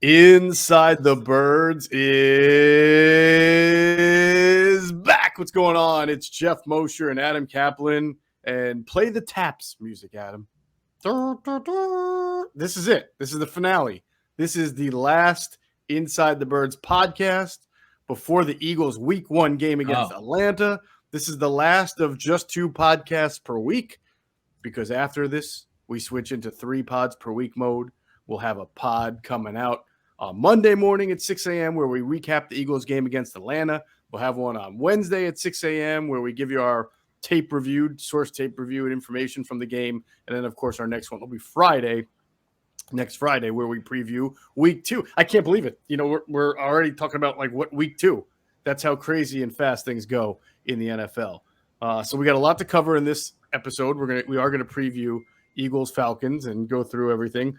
Inside the Birds is back. What's going on? It's Geoff Mosher and Adam Caplan. And play the taps music, Adam. This is it. This is the finale. This is the last Inside the Birds podcast before the Eagles' Week 1 game against Atlanta. This is the last of just 2 podcasts per week because after this, we switch into 3 pods per week mode. We'll have a pod coming out Monday morning at 6 a.m. where we recap the Eagles game against Atlanta. We'll have one on Wednesday at 6 a.m. where we give you our source tape reviewed information from the game. And then, of course, our next one will be next Friday, where we preview week 2. I can't believe it. You know, we're already talking about like what week 2. That's how crazy and fast things go in the NFL. So we got a lot to cover in this episode. We are gonna preview Eagles Falcons and go through everything.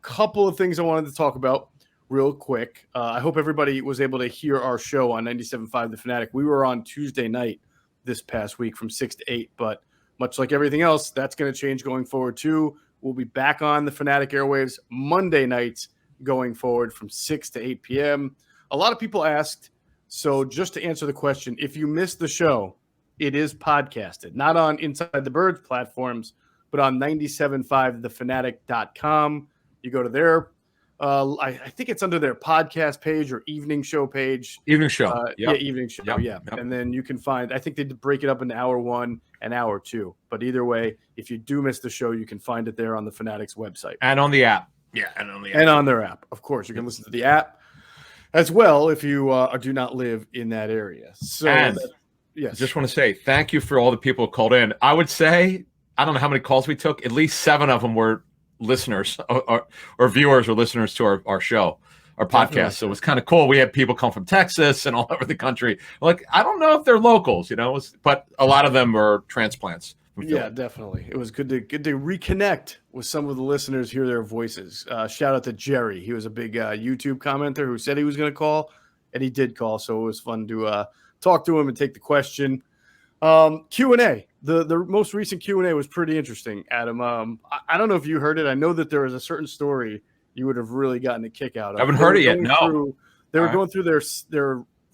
Couple of things I wanted to talk about real quick. I hope everybody was able to hear our show on 97.5 The Fanatic. We were on Tuesday night this past week from 6 to 8, but much like everything else, that's going to change going forward too. We'll be back on the Fanatic airwaves Monday nights going forward from 6 to 8 p.m. A lot of people asked, so just to answer the question, if you missed the show, it is podcasted, not on Inside the Birds platforms, but on 97.5thefanatic.com. You go to their, I think it's under their podcast page or evening show page. Evening show. Yeah, evening show. Yep. Yeah. Yep. And then you can find, I think they break it up into hour 1 and hour 2. But either way, if you do miss the show, you can find it there on the Fanatics website. And on the app. Yeah. And on their app. Of course, you can listen to the app as well if you do not live in that area. So, yes. I just want to say thank you for all the people who called in. I would say, I don't know how many calls we took. At least 7 of them were listeners or viewers or listeners to our show, our podcast. Definitely. So it was kind of cool. We had people come from Texas and all over the country. Like, I don't know if they're locals, but a lot of them were transplants. Yeah, definitely. It was good to reconnect with some of the listeners, hear their voices. Shout out to Jerry. He was a big YouTube commenter who said he was going to call, and he did call. So it was fun to talk to him and take the question. Q&A. The most recent Q&A was pretty interesting, Adam. I don't know if you heard it. I know that there was a certain story you would have really gotten a kick out of. I haven't heard it yet. No. They were going through their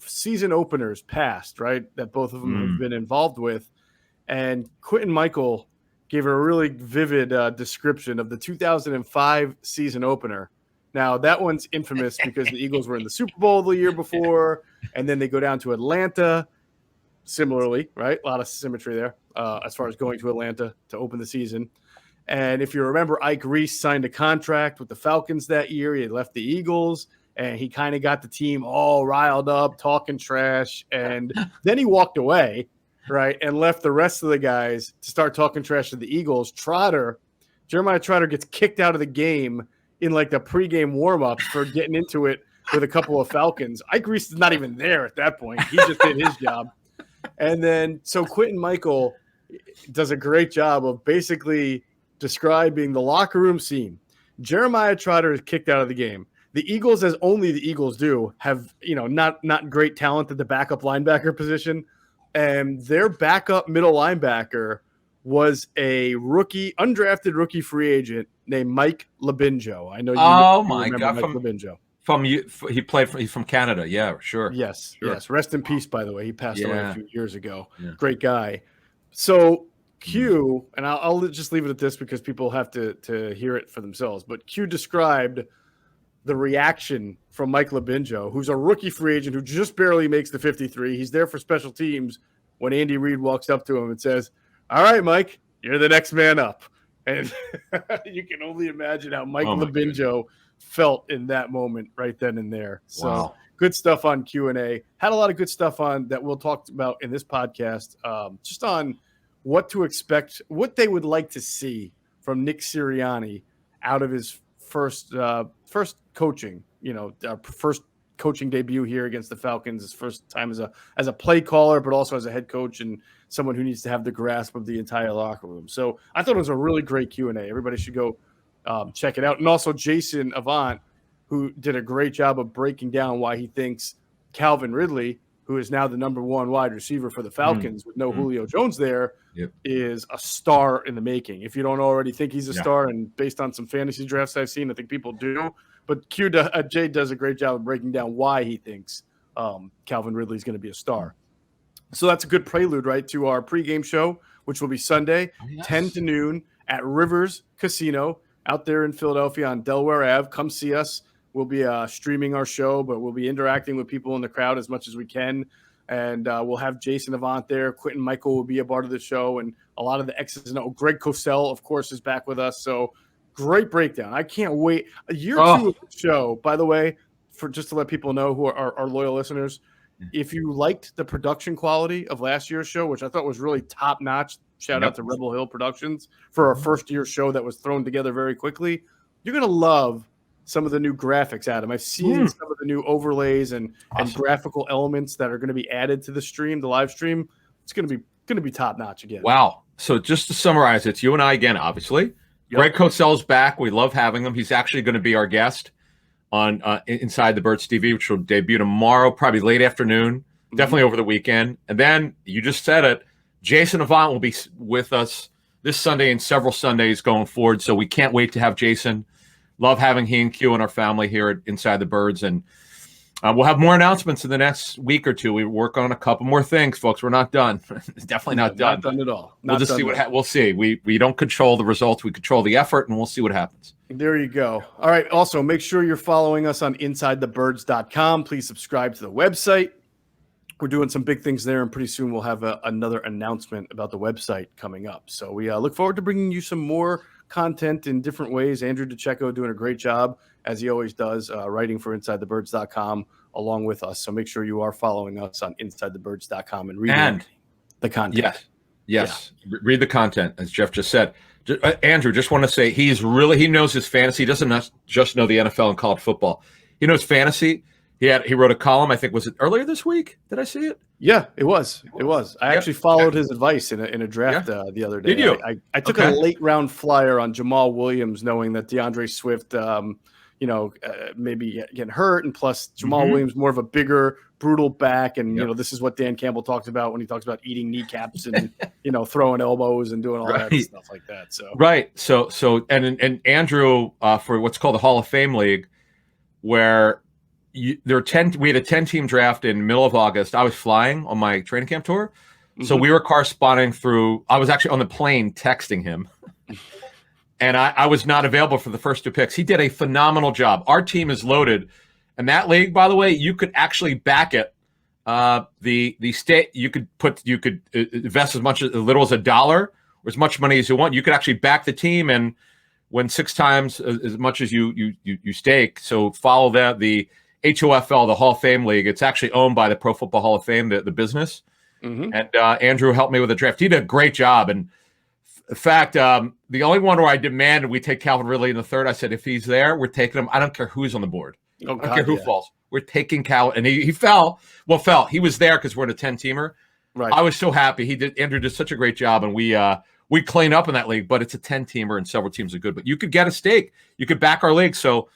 season openers past, right, that both of them have been involved with. And Quentin Michael gave a really vivid description of the 2005 season opener. Now, that one's infamous because the Eagles were in the Super Bowl the year before, and then they go down to Atlanta. Similarly, right? A lot of symmetry there as far as going to Atlanta to open the season. And if you remember, Ike Reese signed a contract with the Falcons that year. He had left the Eagles, and he kind of got the team all riled up, talking trash. And then he walked away, right, and left the rest of the guys to start talking trash to the Eagles. Jeremiah Trotter gets kicked out of the game in like the pregame warm-up for getting into it with a couple of Falcons. Ike Reese is not even there at that point. He just did his job. And then, so Quentin Michael does a great job of basically describing the locker room scene. Jeremiah Trotter is kicked out of the game. The Eagles, as only the Eagles do, have, not great talent at the backup linebacker position. And their backup middle linebacker was a undrafted rookie free agent named Mike Labinjo. I know you remember Mike Labinjo. He's from Canada. Yeah, sure. Yes. Rest in peace, by the way. He passed away a few years ago. Yeah. Great guy. So Q, and I'll just leave it at this because people have to hear it for themselves, but Q described the reaction from Mike Labinjo, who's a rookie free agent who just barely makes the 53. He's there for special teams when Andy Reid walks up to him and says, "All right, Mike, you're the next man up." And you can only imagine how Mike Labinjo felt in that moment right then and there. So Good stuff on Q&A. Had a lot of good stuff on that we'll talk about in this podcast, just on what to expect, what they would like to see from Nick Sirianni out of his first coaching, first coaching debut here against the Falcons, his first time as a play caller, but also as a head coach and someone who needs to have the grasp of the entire locker room. So I thought it was a really great Q&A. Everybody should go check it out. And also Jason Avant, who did a great job of breaking down why he thinks Calvin Ridley, who is now the number 1 wide receiver for the Falcons with no Julio Jones there, is a star in the making. If you don't already think he's a star, and based on some fantasy drafts I've seen, I think people do, But Jay does a great job of breaking down why he thinks Calvin Ridley is going to be a star. So that's a good prelude, right, to our pregame show, which will be Sunday, 10 to noon at Rivers Casino out there in Philadelphia on Delaware Ave. Come see us. We'll be streaming our show, but we'll be interacting with people in the crowd as much as we can. And we'll have Jason Avant there. Quentin Michael will be a part of the show, and a lot of the X's and O. Greg Cosell, of course, is back with us. So great breakdown. I can't wait. A year two of the show, by the way, for just to let people know who are our loyal listeners, if you liked the production quality of last year's show, which I thought was really top notch, shout out to Rebel Hill Productions for our first year show that was thrown together very quickly. You're going to love some of the new graphics, Adam. I've seen some of the new overlays and graphical elements that are going to be added to the live stream. It's going to be top notch again. Wow. So just to summarize, it's you and I again, obviously. Greg Cosell's back. We love having him. He's actually going to be our guest on Inside the Birds TV, which will debut tomorrow, probably late afternoon, definitely over the weekend. And then you just said it, Jason Avant will be with us this Sunday and several Sundays going forward. So we can't wait to have Jason. Love having he and Q and our family here at Inside the Birds. And we'll have more announcements in the next week or two. We work on a couple more things, folks. We're not done. Definitely not done. Not done at all. We'll just see we'll see. We don't control the results. We control the effort, and we'll see what happens. There you go. All right. Also, make sure you're following us on InsideTheBirds.com. Please subscribe to the website. We're doing some big things there, and pretty soon we'll have another announcement about the website coming up. So we look forward to bringing you some more content in different ways. Andrew DeCecco doing a great job, as he always does, writing for InsideTheBirds.com along with us. So make sure you are following us on InsideTheBirds.com and reading the content. Yes. Yeah. Read the content, as Geoff just said. Andrew, just want to say he knows his fantasy. He doesn't just know the NFL and college football. He knows fantasy. He wrote a column. I think, was it earlier this week? Did I see it? Yeah, it was. I actually followed his advice in a draft the other day. Did you? I took a late round flyer on Jamal Williams, knowing that DeAndre Swift, maybe getting hurt, and plus Jamal Williams more of a bigger, brutal back, and this is what Dan Campbell talks about when he talks about eating kneecaps and throwing elbows and doing all that stuff like that. So and Andrew for what's called the Hall of Fame League, where we had a 10-team draft in the middle of August. I was flying on my training camp tour. So we were corresponding I was actually on the plane texting him. And I was not available for the first two picks. He did a phenomenal job. Our team is loaded. And that league, by the way, you could actually back it. The state, you could invest as little as $1 or as much money as you want. You could actually back the team and win 6 times as much as you stake. So follow that. The HOFL, the Hall of Fame League, it's actually owned by the Pro Football Hall of Fame, the business. And Andrew helped me with the draft. He did a great job. And in fact, the only one where I demanded we take Calvin Ridley in the third, I said, if he's there, we're taking him. I don't care who's on the board. I don't care who falls. We're taking Calvin. And he fell. Well, he was there because we're in a 10-teamer. Right. I was so happy. Andrew did such a great job. And we clean up in that league, but it's a 10-teamer and several teams are good. But you could get a stake. You could back our league. So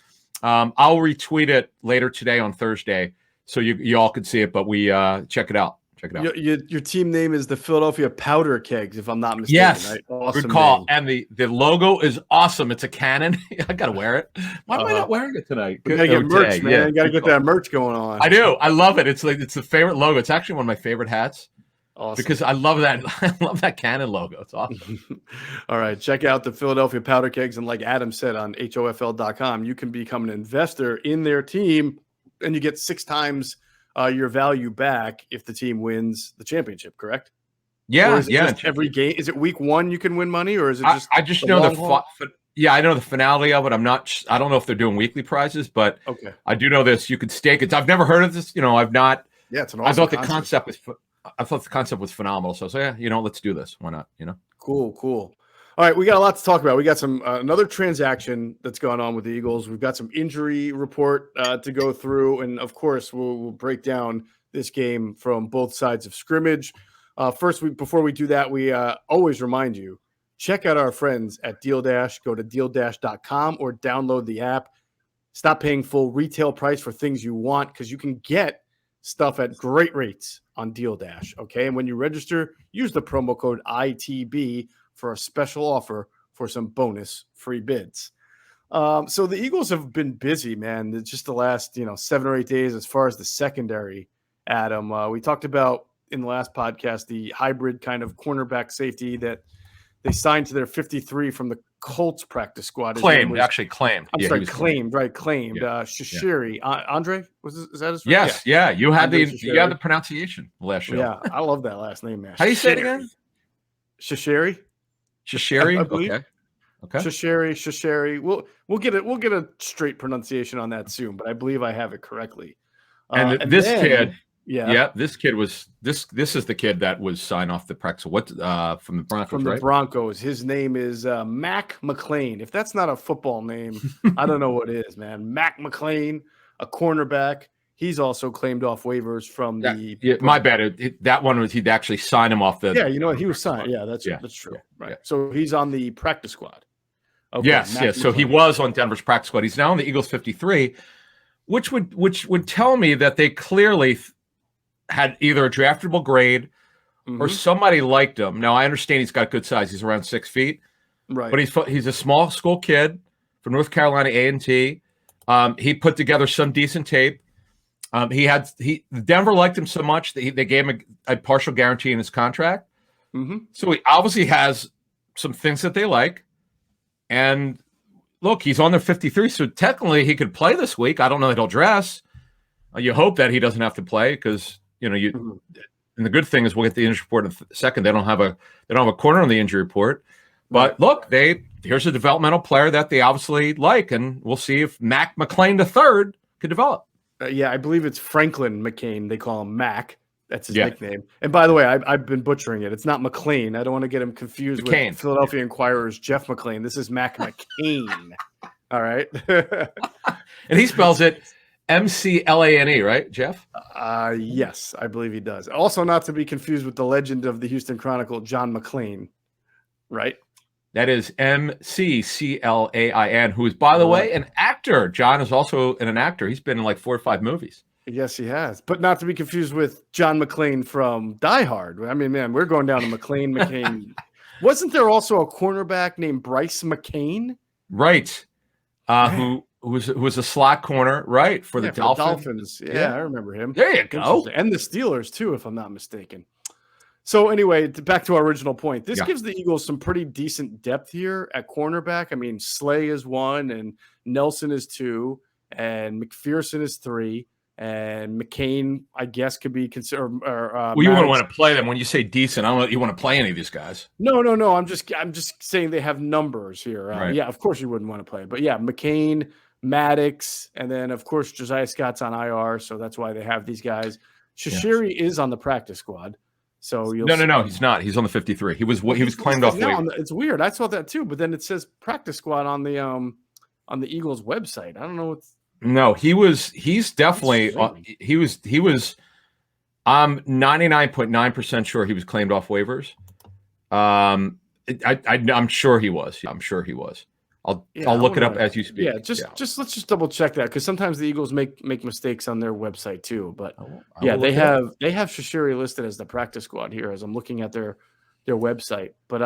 I'll retweet it later today on Thursday so you all can see it. But we check it out. Check it out. Your team name is the Philadelphia Powder Kegs, if I'm not mistaken. Yes, right? Awesome good call. Name. And the logo is awesome. It's a cannon. I gotta wear it. Why am I not wearing it tonight? You gotta get merch, man. You gotta get that merch going on. I do. I love it. It's the favorite logo. It's actually one of my favorite hats. Awesome. Because I love that. I love that cannon logo. It's awesome. All right, check out the Philadelphia Powder Kegs, and like Adam said on HOFL.com, you can become an investor in their team, and you get 6 times your value back if the team wins the championship, correct? Yeah, Every game, is it week 1 you can win money, or is it just? I just know I know the finality of it. I don't know if they're doing weekly prizes, but I do know this. You could stake it. I've never heard of this. I've not. Yeah, it's an awesome I thought the concept was phenomenal. So let's do this. Why not? Cool. All right, we got a lot to talk about. We got some another transaction that's going on with the Eagles. We've got some injury report to go through, and of course, we'll break down this game from both sides of scrimmage. First, before we do that, we always remind you, check out our friends at Deal Dash. Go to DealDash.com or download the app. Stop paying full retail price for things you want, because you can get stuff at great rates on Deal Dash. Okay, and when you register, use the promo code ITB for a special offer for some bonus free bids. So the Eagles have been busy, man. It's just the last 7 or 8 days as far as the secondary. Adam, we talked about in the last podcast the hybrid kind of cornerback safety that they signed to their 53 from the Colts practice squad. Claimed. I'm sorry, claimed. Right, claimed. Yeah. Shashiri. Andre, is that his? Yes, yeah. You had Andre the pronunciation last show. Yeah, I love that last name, man. How do you say it again? Shashiri. Shashiri. Okay. Shashiri. We'll get a straight pronunciation on that soon, but I believe I have it correctly. And this kid. Yeah, this kid was this is the kid that was signed off the practice. What from the Broncos? From the Broncos. His name is Mac McClain. If that's not a football name, I don't know what is, man. Mac McClain, a cornerback. He's also claimed off waivers from the. Yeah, my bad. That one was he'd actually sign him off the. Yeah, you know what? He was signed. Yeah, that's true. Yeah, right. Yeah. So he's on the practice squad. Okay, yes. So he was on Denver's practice squad. He's now on the Eagles 53, which would tell me that they clearly had either a draftable grade or somebody liked him. Now I understand he's got good size. He's around 6 feet, right? But he's a small school kid from North Carolina A&T. He put together some decent tape. Denver liked him so much that they gave him a partial guarantee in his contract. So he obviously has some things that they like. And look, he's on their 53, so technically he could play this week. I don't know that he'll dress. You hope that he doesn't have to play because and the good thing is we'll get the injury report in a second. They don't have a corner on the injury report. But look, here's a developmental player that they obviously like, and we'll see if Mac McClain III could develop. I believe it's Franklin McCain. They call him Mac. That's his nickname. And by the way, I've been butchering it. It's not McClain. I don't want to get him confused with Philadelphia Inquirer's Geoff McClain. This is Mac McCain. All right. And he spells it McLane, right, Geoff? Yes, I believe he does. Also, not to be confused with the legend of the Houston Chronicle, John McClane, right? That is McClain, who is, by the way, an actor. John is also an actor. He's been in like 4 or 5 movies. Yes, he has. But not to be confused with John McClane from Die Hard. I mean, man, we're going down to McCain. Wasn't there also a cornerback named Bryce McCain? Right. Who was a slot corner, right, for the Dolphins. Yeah, I remember him. There you go. And the Steelers, too, if I'm not mistaken. So anyway, back to our original point. This gives the Eagles some pretty decent depth here at cornerback. I mean, Slay is 1, and Nelson is 2, and McPherson is 3, and McCain, I guess, could be considered. Well, you wouldn't want to play them when you say decent. I don't know if you want to play any of these guys. No. I'm just saying they have numbers here. Right. Yeah, of course you wouldn't want to play, but yeah, McCain, Maddox, and then of course Josiah Scott's on IR, so that's why they have these guys. Shashiri is on the practice squad. So no, he's not. He's on the 53. He was claimed off waivers. It's weird. I saw that too, but then it says practice squad on the Eagles website. I don't know what's. No, he's definitely he was. I'm 99.9% sure he was claimed off waivers. I'm sure he was. I'm sure he was. I'll look it up as you speak. Yeah, let's just double check that because sometimes the Eagles make mistakes on their website too. But they have Shashiri listed as the practice squad here as I'm looking at their website. But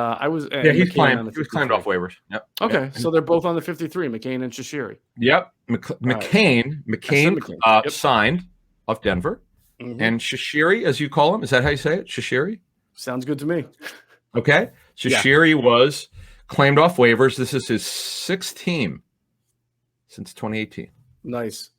he's playing. He was claimed off waivers. Yep. Okay, so they're both on the 53, McCain and Shashiri. Yep. McCain signed off Denver, and Shashiri, as you call him, is that how you say it? Shashiri. Sounds good to me. Okay, Shashiri was claimed off waivers. This is his 6th team since 2018. Nice.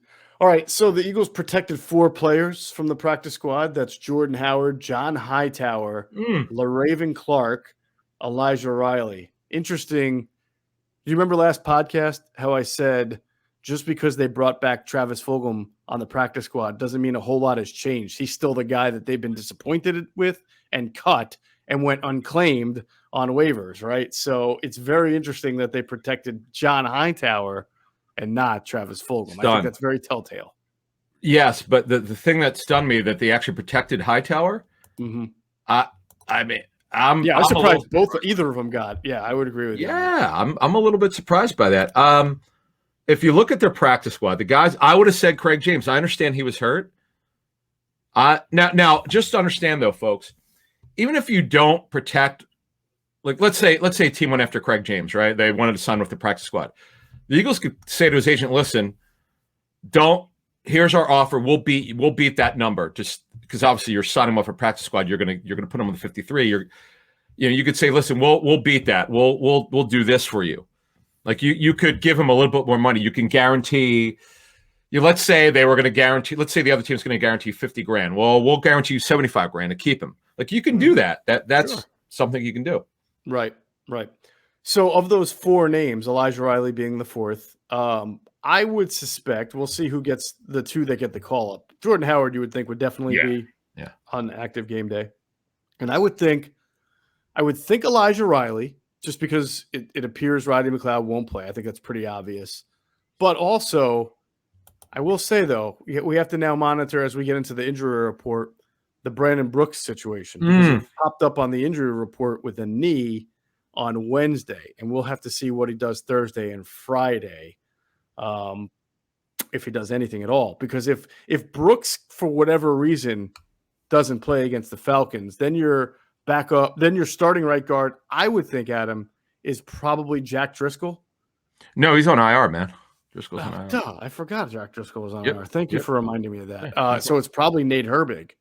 All right, so the Eagles protected 4 players from the practice squad. That's Jordan Howard, John Hightower, LaRaven Clark, Elijah Riley. Interesting. Do you remember last podcast how I said just because they brought back Travis Fulgham on the practice squad doesn't mean a whole lot has changed. He's still the guy that they've been disappointed with and cut and went unclaimed on waivers, right? So it's very interesting that they protected John Hightower and not Travis Fulgham. I think that's very telltale. Yes, but the thing that stunned me that they actually protected Hightower. I'm surprised either of them got. Yeah, I would agree with you. Yeah, I'm a little bit surprised by that. If you look at their practice squad, the guys, I would have said Craig James. I understand he was hurt. Now, just to understand though, folks, even if you don't protect, like let's say a team went after Craig James, right? They wanted to sign with the practice squad. The Eagles could say to his agent, listen, here's our offer. We'll beat that number, just because obviously you're signing him up for practice squad. You're gonna put him on the 53. You could say, listen, we'll beat that. We'll do this for you. Like you could give him a little bit more money. You can guarantee. Let's say they were going to guarantee. Let's say the other team's going to guarantee $50,000. Well, we'll guarantee you $75,000 to keep him. Like you can do that. That's sure. Something you can do. Right. So of those 4 names, Elijah Riley being the 4th, I would suspect we'll see who gets the 2 that get the call up. Jordan Howard, you would think, would definitely be on active game day, and I would think Elijah Riley, just because it appears Rodney McLeod won't play. I think that's pretty obvious, but also. I will say, though, we have to now monitor as we get into the injury report, the Brandon Brooks situation. Because it popped up on the injury report with a knee on Wednesday, and we'll have to see what he does Thursday and Friday, if he does anything at all. Because if Brooks, for whatever reason, doesn't play against the Falcons, then your starting right guard, I would think, Adam, is probably Jack Driscoll. No, he's on IR, man. I forgot Jack Driscoll was on IR. Thank you for reminding me of that. So it's probably Nate Herbig.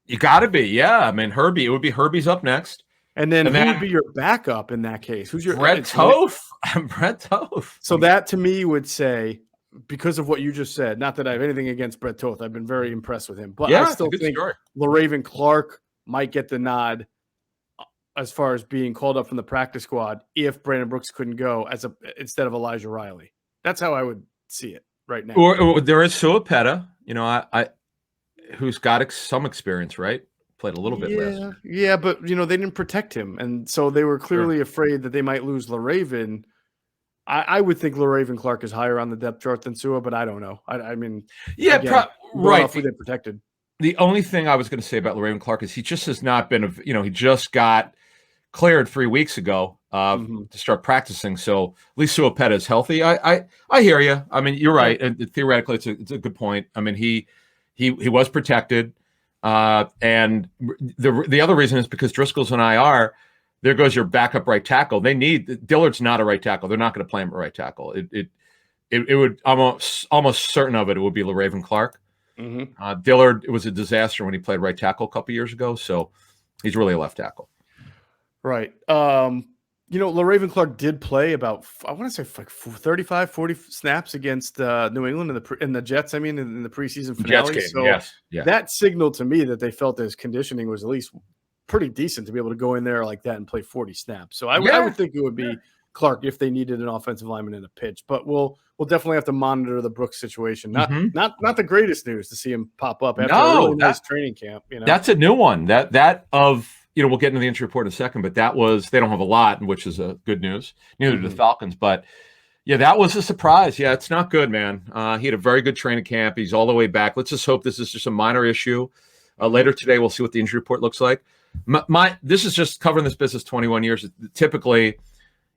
You got to be, yeah. I mean, Herbie. It would be Herbie's up next, and then who would be your backup in that case? Who's your Brett Toth? Brett Toth. So that to me would say, because of what you just said, not that I have anything against Brett Toth. I've been very impressed with him, but I still think LaRaven Clark might get the nod as far as being called up from the practice squad if Brandon Brooks couldn't go instead of Elijah Riley. That's how I would see it right now. Or there is Suapeta, who's got some experience, right? Played a little bit last. Yeah, but they didn't protect him, and so they were clearly afraid that they might lose LaRaven. I would think LaRaven Clark is higher on the depth chart than Sua, but I don't know. I mean, right? Who they protected. The only thing I was going to say about LaRaven Clark is he just has not been. He just got cleared 3 weeks ago to start practicing. So at least Suapeta is healthy. I hear you. I mean, you're right. And theoretically, it's a good point. I mean, he was protected. And the other reason is because Driscoll's an IR. There goes your backup right tackle. Dillard's not a right tackle. They're not going to play him at right tackle. It would almost certain of it would be LaRaven Clark. Dillard, it was a disaster when he played right tackle a couple years ago. So he's really a left tackle. Right. LaRaven Clark did play about, I want to say, like 35, 40 snaps against New England in the Jets, in the preseason finale. Jets game, yes. That signaled to me that they felt his conditioning was at least pretty decent to be able to go in there like that and play 40 snaps. So I would think it would be Clark if they needed an offensive lineman in a pitch. But we'll definitely have to monitor the Brooks situation. Not the greatest news to see him pop up after a really nice training camp. That's a new one. We'll get into the injury report in a second, but they don't have a lot, which is a good news. Neither do the Falcons, but that was a surprise. Yeah, it's not good, man. He had a very good training camp. He's all the way back. Let's just hope this is just a minor issue. Later today, we'll see what the injury report looks like. This is just covering this business 21 years. Typically,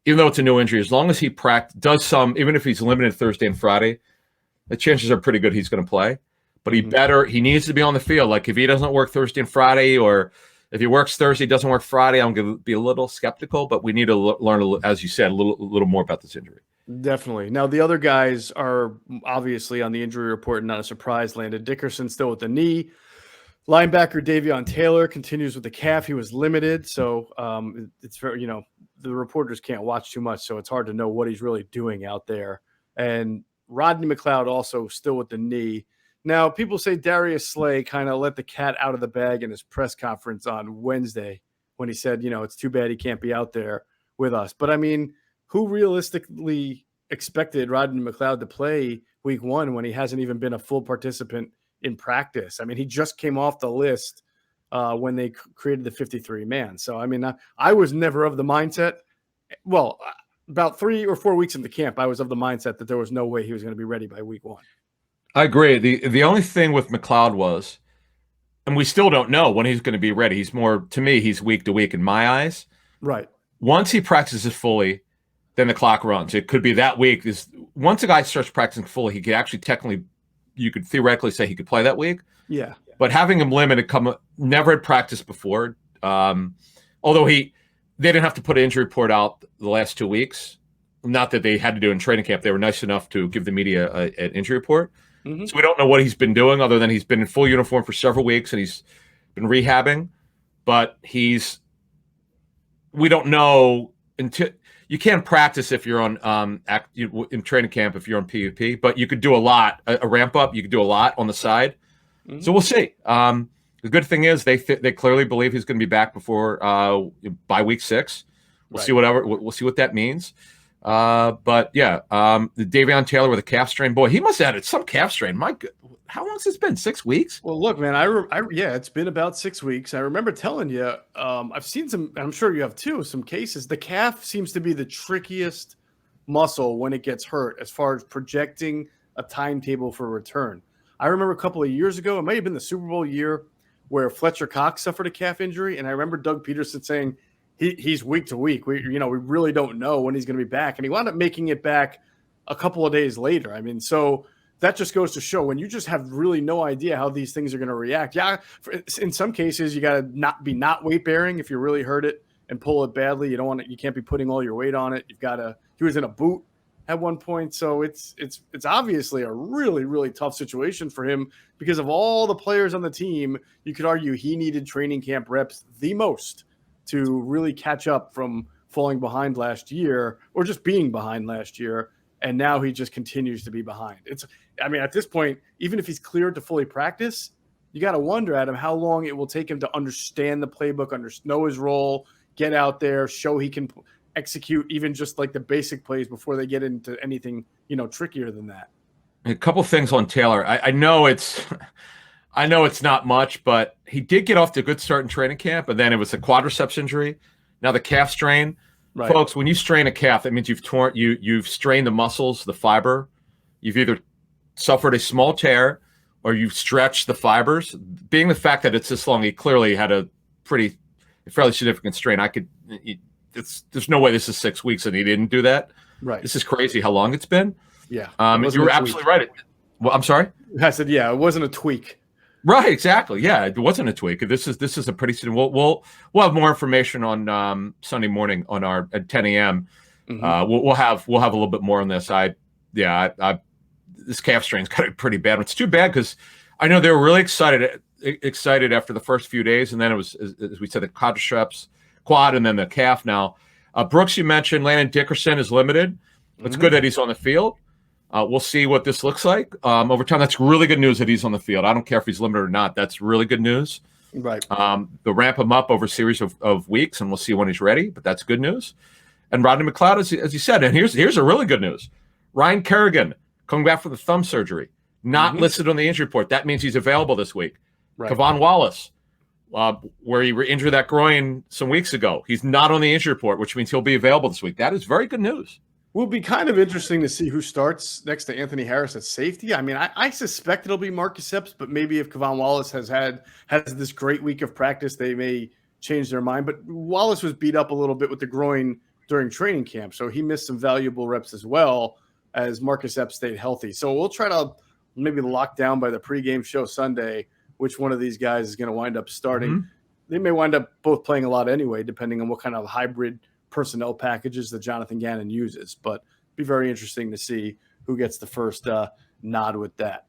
even though it's a new injury, as long as he does some, even if he's limited Thursday and Friday, the chances are pretty good he's going to play. But he needs to be on the field. Like if he doesn't work Thursday and Friday, or if he works Thursday, doesn't work Friday, I'm going to be a little skeptical, but we need to learn, as you said, a little more about this injury. Definitely. Now, the other guys are obviously on the injury report, not a surprise. Landon Dickerson still with the knee. Linebacker Davion Taylor continues with the calf. He was limited, so it's very, the reporters can't watch too much, so it's hard to know what he's really doing out there. And Rodney McLeod also still with the knee. Now, people say Darius Slay kind of let the cat out of the bag in his press conference on Wednesday when he said, it's too bad he can't be out there with us. But, who realistically expected Rodney McLeod to play week 1 when he hasn't even been a full participant in practice? He just came off the list when they created the 53-man. So, I was never of the mindset. Well, about 3 or 4 weeks into camp, I was of the mindset that there was no way he was going to be ready by week 1. I agree. The only thing with McLeod was, and we still don't know when he's going to be ready. He's more, to me, he's week to week in my eyes. Right. Once he practices fully, then the clock runs. It could be that week. Once a guy starts practicing fully, he could actually you could theoretically say he could play that week. Yeah. But having him limited, never had practiced before. Although they didn't have to put an injury report out the last 2 weeks. not that they had to do in training camp. They were nice enough to give the media an injury report. Mm-hmm. So we don't know what he's been doing other than he's been in full uniform for several weeks and he's been rehabbing. But we don't know until you can't practice if you're on in training camp if you're on PUP, but you could do a lot, a ramp up. You could do a lot on the side. Mm-hmm. So we'll see. The good thing is they clearly believe he's going to be back before by week 6. We'll see we'll see what that means. But yeah, the Davion Taylor with a calf strain. Boy, he must have had some calf strain. My God, how long has this been? 6 weeks? Well, look, man, yeah, it's been about 6 weeks. I remember telling you, I've seen some, I'm sure you have too, some cases. The calf seems to be the trickiest muscle when it gets hurt as far as projecting a timetable for return. I remember a couple of years ago, it might have been the Super Bowl year, where Fletcher Cox suffered a calf injury, and I remember Doug Peterson saying he's week to week. We really don't know when he's going to be back, and he wound up making it back a couple of days later. I mean, so that just goes to show when you just have really no idea how these things are going to react. Yeah, in some cases you got to not weight bearing if you really hurt it and pull it badly. You can't be putting all your weight on it. He was in a boot at one point, so it's obviously a really, really tough situation for him because of all the players on the team. You could argue he needed training camp reps the most to really catch up from falling behind last year or just being behind last year, and now he just continues to be behind. At this point, even if he's cleared to fully practice, you got to wonder, Adam, how long it will take him to understand the playbook, know his role, get out there, show he can execute even just like the basic plays before they get into anything, trickier than that. A couple things on Taylor. I know it's not much, but he did get off to a good start in training camp, and then it was a quadriceps injury. Now the calf strain. Right. Folks, when you strain a calf, that means you've strained the muscles, the fiber. You've either suffered a small tear or you've stretched the fibers. Being the fact that it's this long, he clearly had a fairly significant strain. There's no way this is 6 weeks and he didn't do that. Right. This is crazy how long it's been. Yeah. You were absolutely right. Well, I'm sorry? I said, yeah, it wasn't a tweak. Right, exactly. Yeah, it wasn't a tweak. This is a pretty. We'll have more information on Sunday morning at 10 a.m. Mm-hmm. We'll have a little bit more on this. This calf strain's got a pretty bad one. It's too bad because I know they were really excited after the first few days, and then it was, as we said, the quad, and then the calf. Now, Brooks, you mentioned Landon Dickerson is limited. It's good that he's on the field. We'll see what this looks like over time. That's really good news that he's on the field. I don't care if he's limited or not. That's really good news. Right. They'll ramp him up over a series of weeks, and we'll see when he's ready. But that's good news. And Rodney McLeod, as you said, and here's a really good news. Ryan Kerrigan coming back for the thumb surgery, not listed on the injury report. That means he's available this week. Right. Kevon Wallace, where he re-injured that groin some weeks ago, he's not on the injury report, which means he'll be available this week. That is very good news. Will be kind of interesting to see who starts next to Anthony Harris at safety. I mean, I suspect it'll be Marcus Epps, but maybe if Kevon Wallace has this great week of practice, they may change their mind. But Wallace was beat up a little bit with the groin during training camp, so he missed some valuable reps as well as Marcus Epps stayed healthy. So we'll try to maybe lock down by the pregame show Sunday which one of these guys is going to wind up starting. Mm-hmm. They may wind up both playing a lot anyway, depending on what kind of hybrid personnel packages that Jonathan Gannon uses. But it'd be very interesting to see who gets the first nod with that.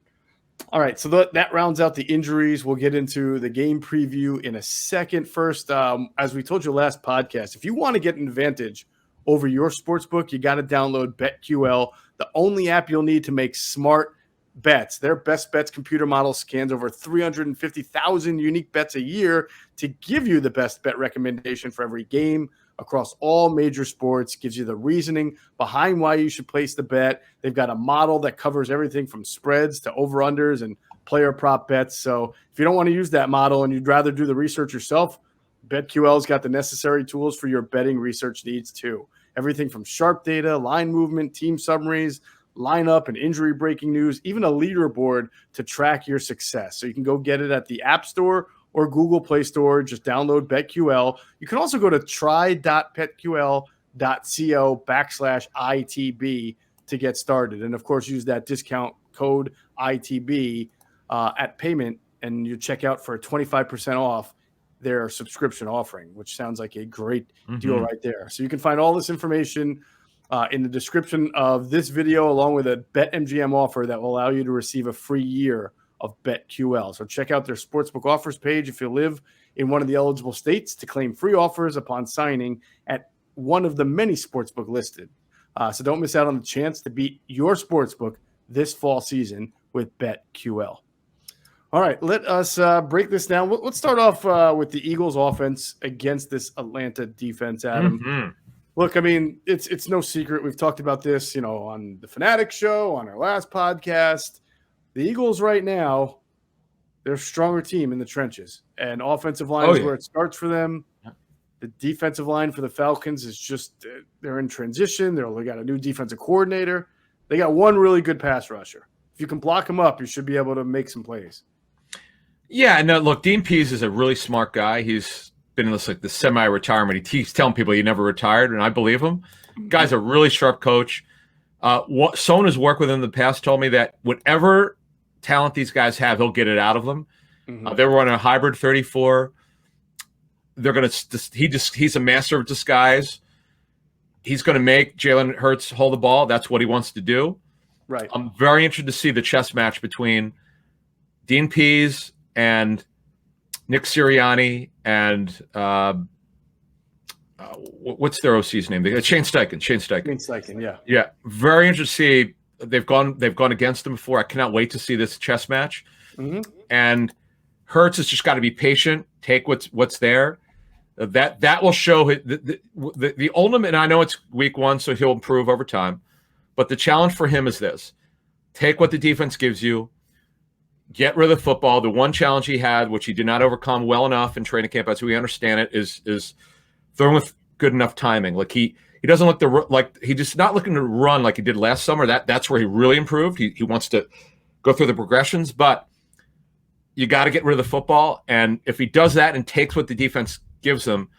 All right, so that rounds out the injuries. We'll get into the game preview in a second. First, as we told you last podcast, if you want to get an advantage over your sportsbook, you got to download BetQL, the only app you'll need to make smart bets. Their best bets computer model scans over 350,000 unique bets a year to give you the best bet recommendation for every game across all major sports, gives you the reasoning behind why you should place the bet. They've got a model that covers everything from spreads to over-unders and player prop bets. So if you don't want to use that model and you'd rather do the research yourself, BetQL's got the necessary tools for your betting research needs too. Everything from sharp data, line movement, team summaries, lineup and injury breaking news, even a leaderboard to track your success. So you can go get it at the App Store or Google Play Store. Just download BetQL. You can also go to try.betql.co/ITB to get started. And, of course, use that discount code ITB at payment, and you check out for 25% off their subscription offering, which sounds like a great deal right there. So you can find all this information in the description of this video, along with a BetMGM offer that will allow you to receive a free year of BetQL. So check out their sportsbook offers page if you live in one of the eligible states to claim free offers upon signing at one of the many sportsbook listed. So don't miss out on the chance to beat your sportsbook this fall season with BetQL. All right, let us break this down. Let's start off with the Eagles offense against this Atlanta defense, Adam. Mm-hmm. Look, I mean, it's no secret. We've talked about this, on the Fanatic show, on our last podcast. The Eagles right now, they're a stronger team in the trenches. And offensive line is where it starts for them. The defensive line for the Falcons is just they're in transition. They got a new defensive coordinator. They got one really good pass rusher. If you can block him up, you should be able to make some plays. Yeah, no, look, Dean Pease is a really smart guy. He's been in this the semi-retirement. He's telling people he never retired, and I believe him. Guy's a really sharp coach. Someone who's worked with him in the past told me that whatever talent these guys have, he'll get it out of them. Mm-hmm. They were on a hybrid 34. They're going to he's a master of disguise. He's going to make Jalen Hurts hold the ball. That's what he wants to do. Right. I'm very interested to see the chess match between Dean Pease and Nick Sirianni and what's their OC's name? Shane Steichen. Shane Steichen, yeah. Yeah. Very interested to see. They've gone against them before. I cannot wait to see this chess match. Mm-hmm. And Hurts has just got to be patient, take what's there. That will show the ultimate, and I know it's week one, so he'll improve over time. But the challenge for him is this: take what the defense gives you, get rid of the football. The one challenge he had, which he did not overcome well enough in training camp, as we understand it, is throwing with good enough timing. Like he doesn't look he's just not looking to run like he did last summer. That's where he really improved. He wants to go through the progressions, but you got to get rid of the football. And if he does that and takes what the defense gives them,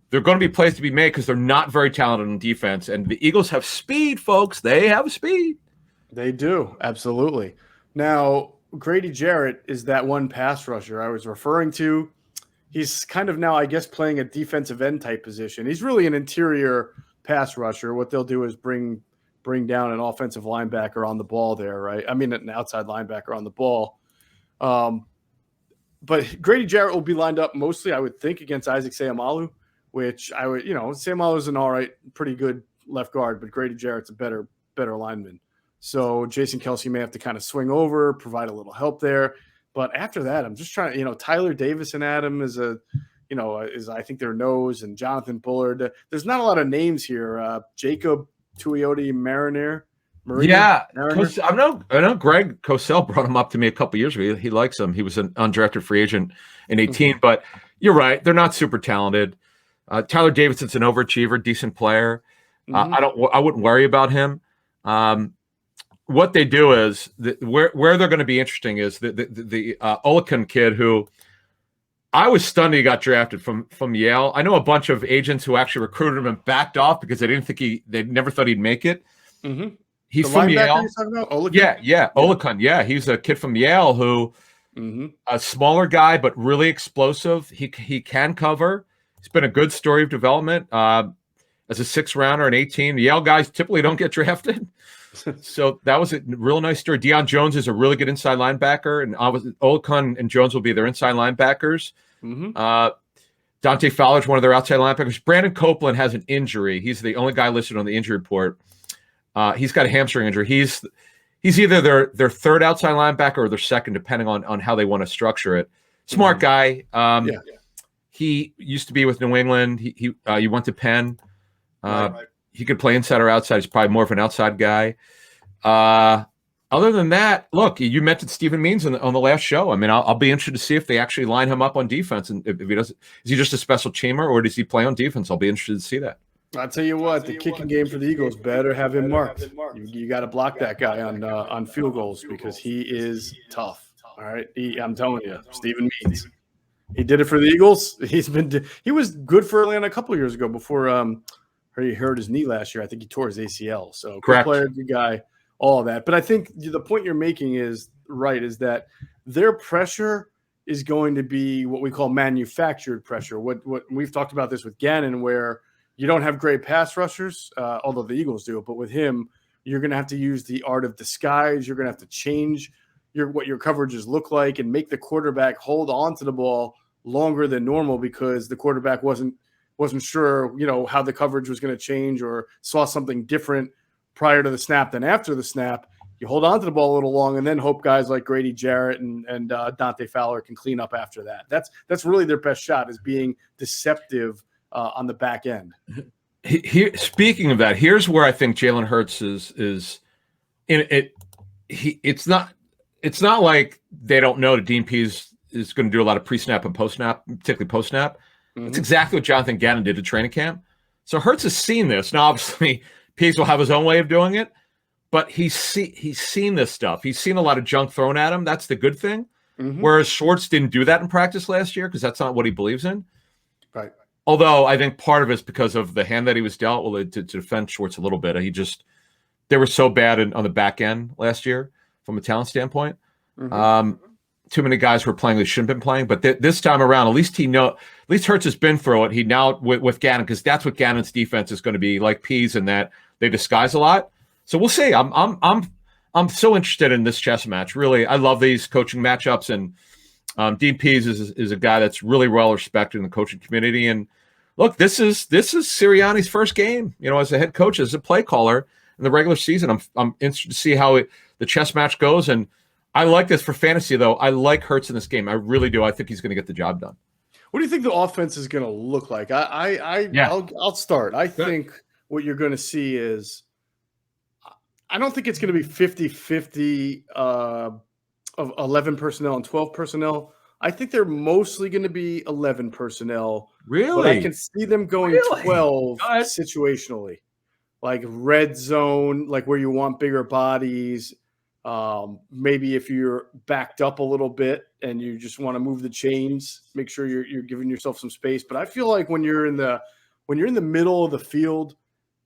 there are going to be plays to be made because they're not very talented on defense. And the Eagles have speed, folks. They have speed. They do. Absolutely. Now, Grady Jarrett is that one pass rusher I was referring to. He's kind of now, I guess, playing a defensive end type position. He's really an interior pass rusher. What they'll do is bring down an offensive linebacker on the ball there, right? I mean, an outside linebacker on the ball. But Grady Jarrett will be lined up mostly, I would think, against Isaac Seumalo, which I would, Seumalo is an all right, pretty good left guard, but Grady Jarrett's a better lineman. So Jason Kelce may have to kind of swing over, provide a little help there. But after that, I'm just trying to, Tyler Davis and Adam is I think their nose, and Jonathan Bullard. There's not a lot of names here. Jacob Tuioti Mariner. Yeah, I know Greg Cosell brought him up to me a couple years ago. He likes him. He was an undrafted free agent in 18, but you're right. They're not super talented. Tyler Davidson's an overachiever, decent player. Mm-hmm. I wouldn't worry about him. What they do is where they're going to be interesting is the Olakun kid, who I was stunned he got drafted from Yale. I know a bunch of agents who actually recruited him and backed off because they never thought he'd make it. Mm-hmm. He's from Yale. Yeah, Olakun. Yeah, he's a kid from Yale who, a smaller guy but really explosive. He can cover. He's been a good story of development. As a 6th rounder in 18, the Yale guys typically don't get drafted. So that was a real nice story. Deion Jones is a really good inside linebacker, and Olakun and Jones will be their inside linebackers. Mm-hmm. Dante Fowler's one of their outside linebackers. Brandon Copeland has an injury. He's the only guy listed on the injury report. He's got a hamstring injury. He's either their third outside linebacker or their second, depending on how they want to structure it. Smart guy. He used to be with New England. He went to Penn. Right. He could play inside or outside. He's probably more of an outside guy. Other than that, look, you mentioned Stephen Means on the last show. I mean, I'll be interested to see if they actually line him up on defense. And if he does, is he just a special teamer or does he play on defense? I'll be interested to see that. I'll tell you what, the kicking game for the Eagles better have him marked. You got to block that guy on field goals because he is tough. All right, I'm telling you, Stephen Means. He did it for the Eagles. He was good for Atlanta a couple of years ago before he hurt his knee last year. I think he tore his ACL. So correct. Good player, good guy, all of that. But I think the point you're making is right, is that their pressure is going to be what we call manufactured pressure. What we've talked about this with Gannon, where you don't have great pass rushers, although the Eagles do. But with him, you're going to have to use the art of disguise. You're going to have to change what your coverages look like and make the quarterback hold on to the ball longer than normal because the quarterback wasn't sure, how the coverage was going to change or saw something different prior to the snap than after the snap. You hold on to the ball a little long and then hope guys like Grady Jarrett and Dante Fowler can clean up after that. That's really their best shot, is being deceptive on the back end. Here, speaking of that, here's where I think Jalen Hurts is in it. It's not like they don't know that Dean Pease is going to do a lot of pre-snap and post-snap, particularly post-snap. Mm-hmm. It's exactly what Jonathan Gannon did at training camp. So Hurts has seen this. Now, obviously, Pease will have his own way of doing it, but he's seen this stuff. He's seen a lot of junk thrown at him. That's the good thing. Mm-hmm. Whereas Schwartz didn't do that in practice last year because that's not what he believes in. Right. Although I think part of it's because of the hand that he was dealt. Well, to defend Schwartz a little bit, they were so bad on the back end last year from a talent standpoint. Mm-hmm. Too many guys were playing that shouldn't have been playing. But this time around, at least Hurts has been through it. He now with Gannon, because that's what Gannon's defense is going to be like. Pease in that they disguise a lot. So we'll see. I'm so interested in this chess match. Really, I love these coaching matchups, and Dean Pease is a guy that's really well respected in the coaching community. And look, this is Sirianni's first game, as a head coach, as a play caller in the regular season. I'm interested to see how the chess match goes. And I like this for fantasy, though. I like Hurts in this game. I really do. I think he's going to get the job done. What do you think the offense is going to look like? I'll start. I think what you're going to see is, I don't think it's going to be 50-50 of 11 personnel and 12 personnel. I think they're mostly going to be 11 personnel. Really? But I can see them going 12 situationally. Like red zone, like where you want bigger bodies. Maybe if you're backed up a little bit and you just want to move the chains, make sure you're giving yourself some space. But I feel like when you're in the middle of the field,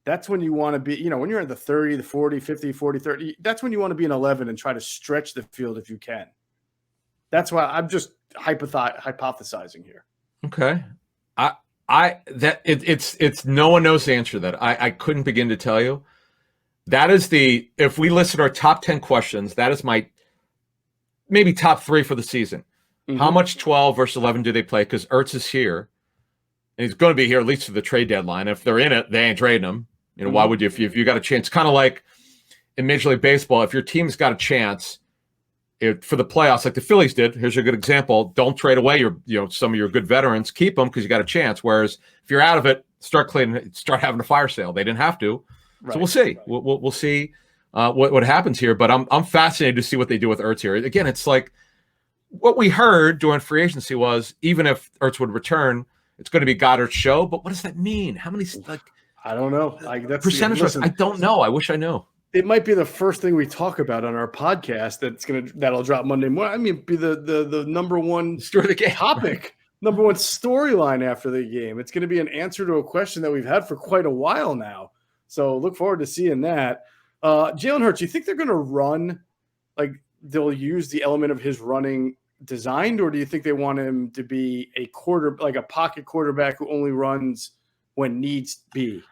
that's when you want to be, when you're at the 30, the 40, 50, 40, 30, that's when you want to be an 11 and try to stretch the field if you can. That's why I'm just hypothesizing here. Okay. It's no one knows the answer to that. I couldn't begin to tell you. That is if we listed our top 10 questions, that is my maybe top 3 for the season. Mm-hmm. How much 12 versus 11 do they play? Because Ertz is here. And he's going to be here at least to the trade deadline. If they're in it, they ain't trading him. Why would you? If you got a chance, kind of like in Major League Baseball, if your team's got a chance for the playoffs, like the Phillies did, here's a good example. Don't trade away some of your good veterans. Keep them because you got a chance. Whereas if you're out of it, start having a fire sale. They didn't have to. Right. So we'll see. Right. We'll see what happens here. But I'm fascinated to see what they do with Ertz here. Again, it's like what we heard during free agency was even if Ertz would return, it's going to be Goddard's show. But what does that mean? How many I don't know. That's percentage. I don't know. I wish I knew. It might be the first thing we talk about on our podcast that'll drop Monday morning. I mean, be the number one story of the game topic, number one storyline after the game. It's going to be an answer to a question that we've had for quite a while now. So look forward to seeing that. Jalen Hurts, you think they're going to run, like they'll use the element of his running designed, or do you think they want him to be a pocket quarterback who only runs when needs be?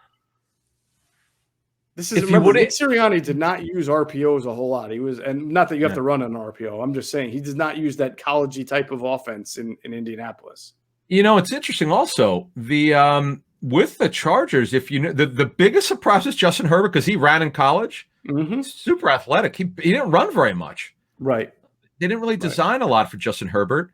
Nick Sirianni did not use RPOs a whole lot. And not that you have to run an RPO. I'm just saying he does not use that college-y type of offense in Indianapolis. It's interesting also with the Chargers. If the biggest surprise is Justin Herbert because he ran in college, super athletic. He didn't run very much. Right. They didn't really design a lot for Justin Herbert.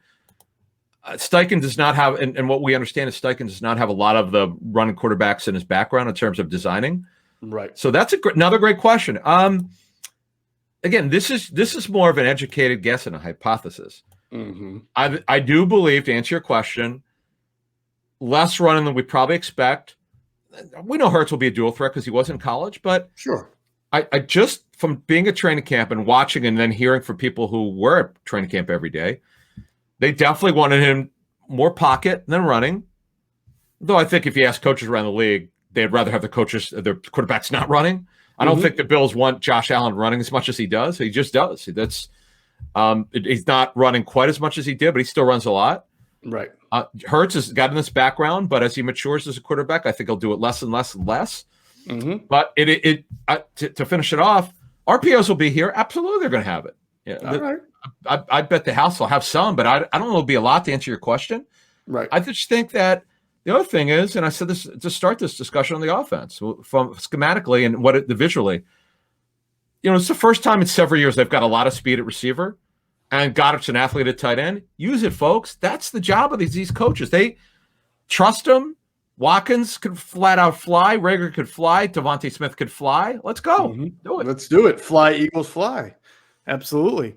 Steichen does not have, and what we understand is Steichen does not have a lot of the running quarterbacks in his background in terms of designing. Right. So that's another great question. Again, this is more of an educated guess and a hypothesis. Mm-hmm. I do believe, to answer your question, less running than we probably expect. We know Hurts will be a dual threat because he was in college, but sure. I just from being at training camp and watching and then hearing from people who were at training camp every day, they definitely wanted him more pocket than running. Though I think if you ask coaches around the league, they'd rather have their quarterbacks not running. I don't think the Bills want Josh Allen running as much as he does. He just does. He's not running quite as much as he did, but he still runs a lot. Right. Hurts has gotten this background, but as he matures as a quarterback, I think he'll do it less and less and less. Mm-hmm. But to finish it off, RPOs will be here. Absolutely, they're going to have it. Yeah, All right. I bet the house will have some, but I don't know it'll be a lot to answer your question. Right. I just think that the other thing is, and I said this to start this discussion on the offense, from schematically and the visually, it's the first time in several years they've got a lot of speed at receiver, and Goddard's an athlete at tight end. Use it, folks. That's the job of these coaches. They trust him. Watkins could flat out fly. Rager could fly. Devontae Smith could fly. Let's go. Mm-hmm. Do it. Let's do it. Fly, Eagles, fly. Absolutely.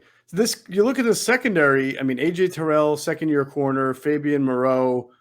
You look at the secondary. I mean, AJ Terrell, second-year corner, Fabian Moreau.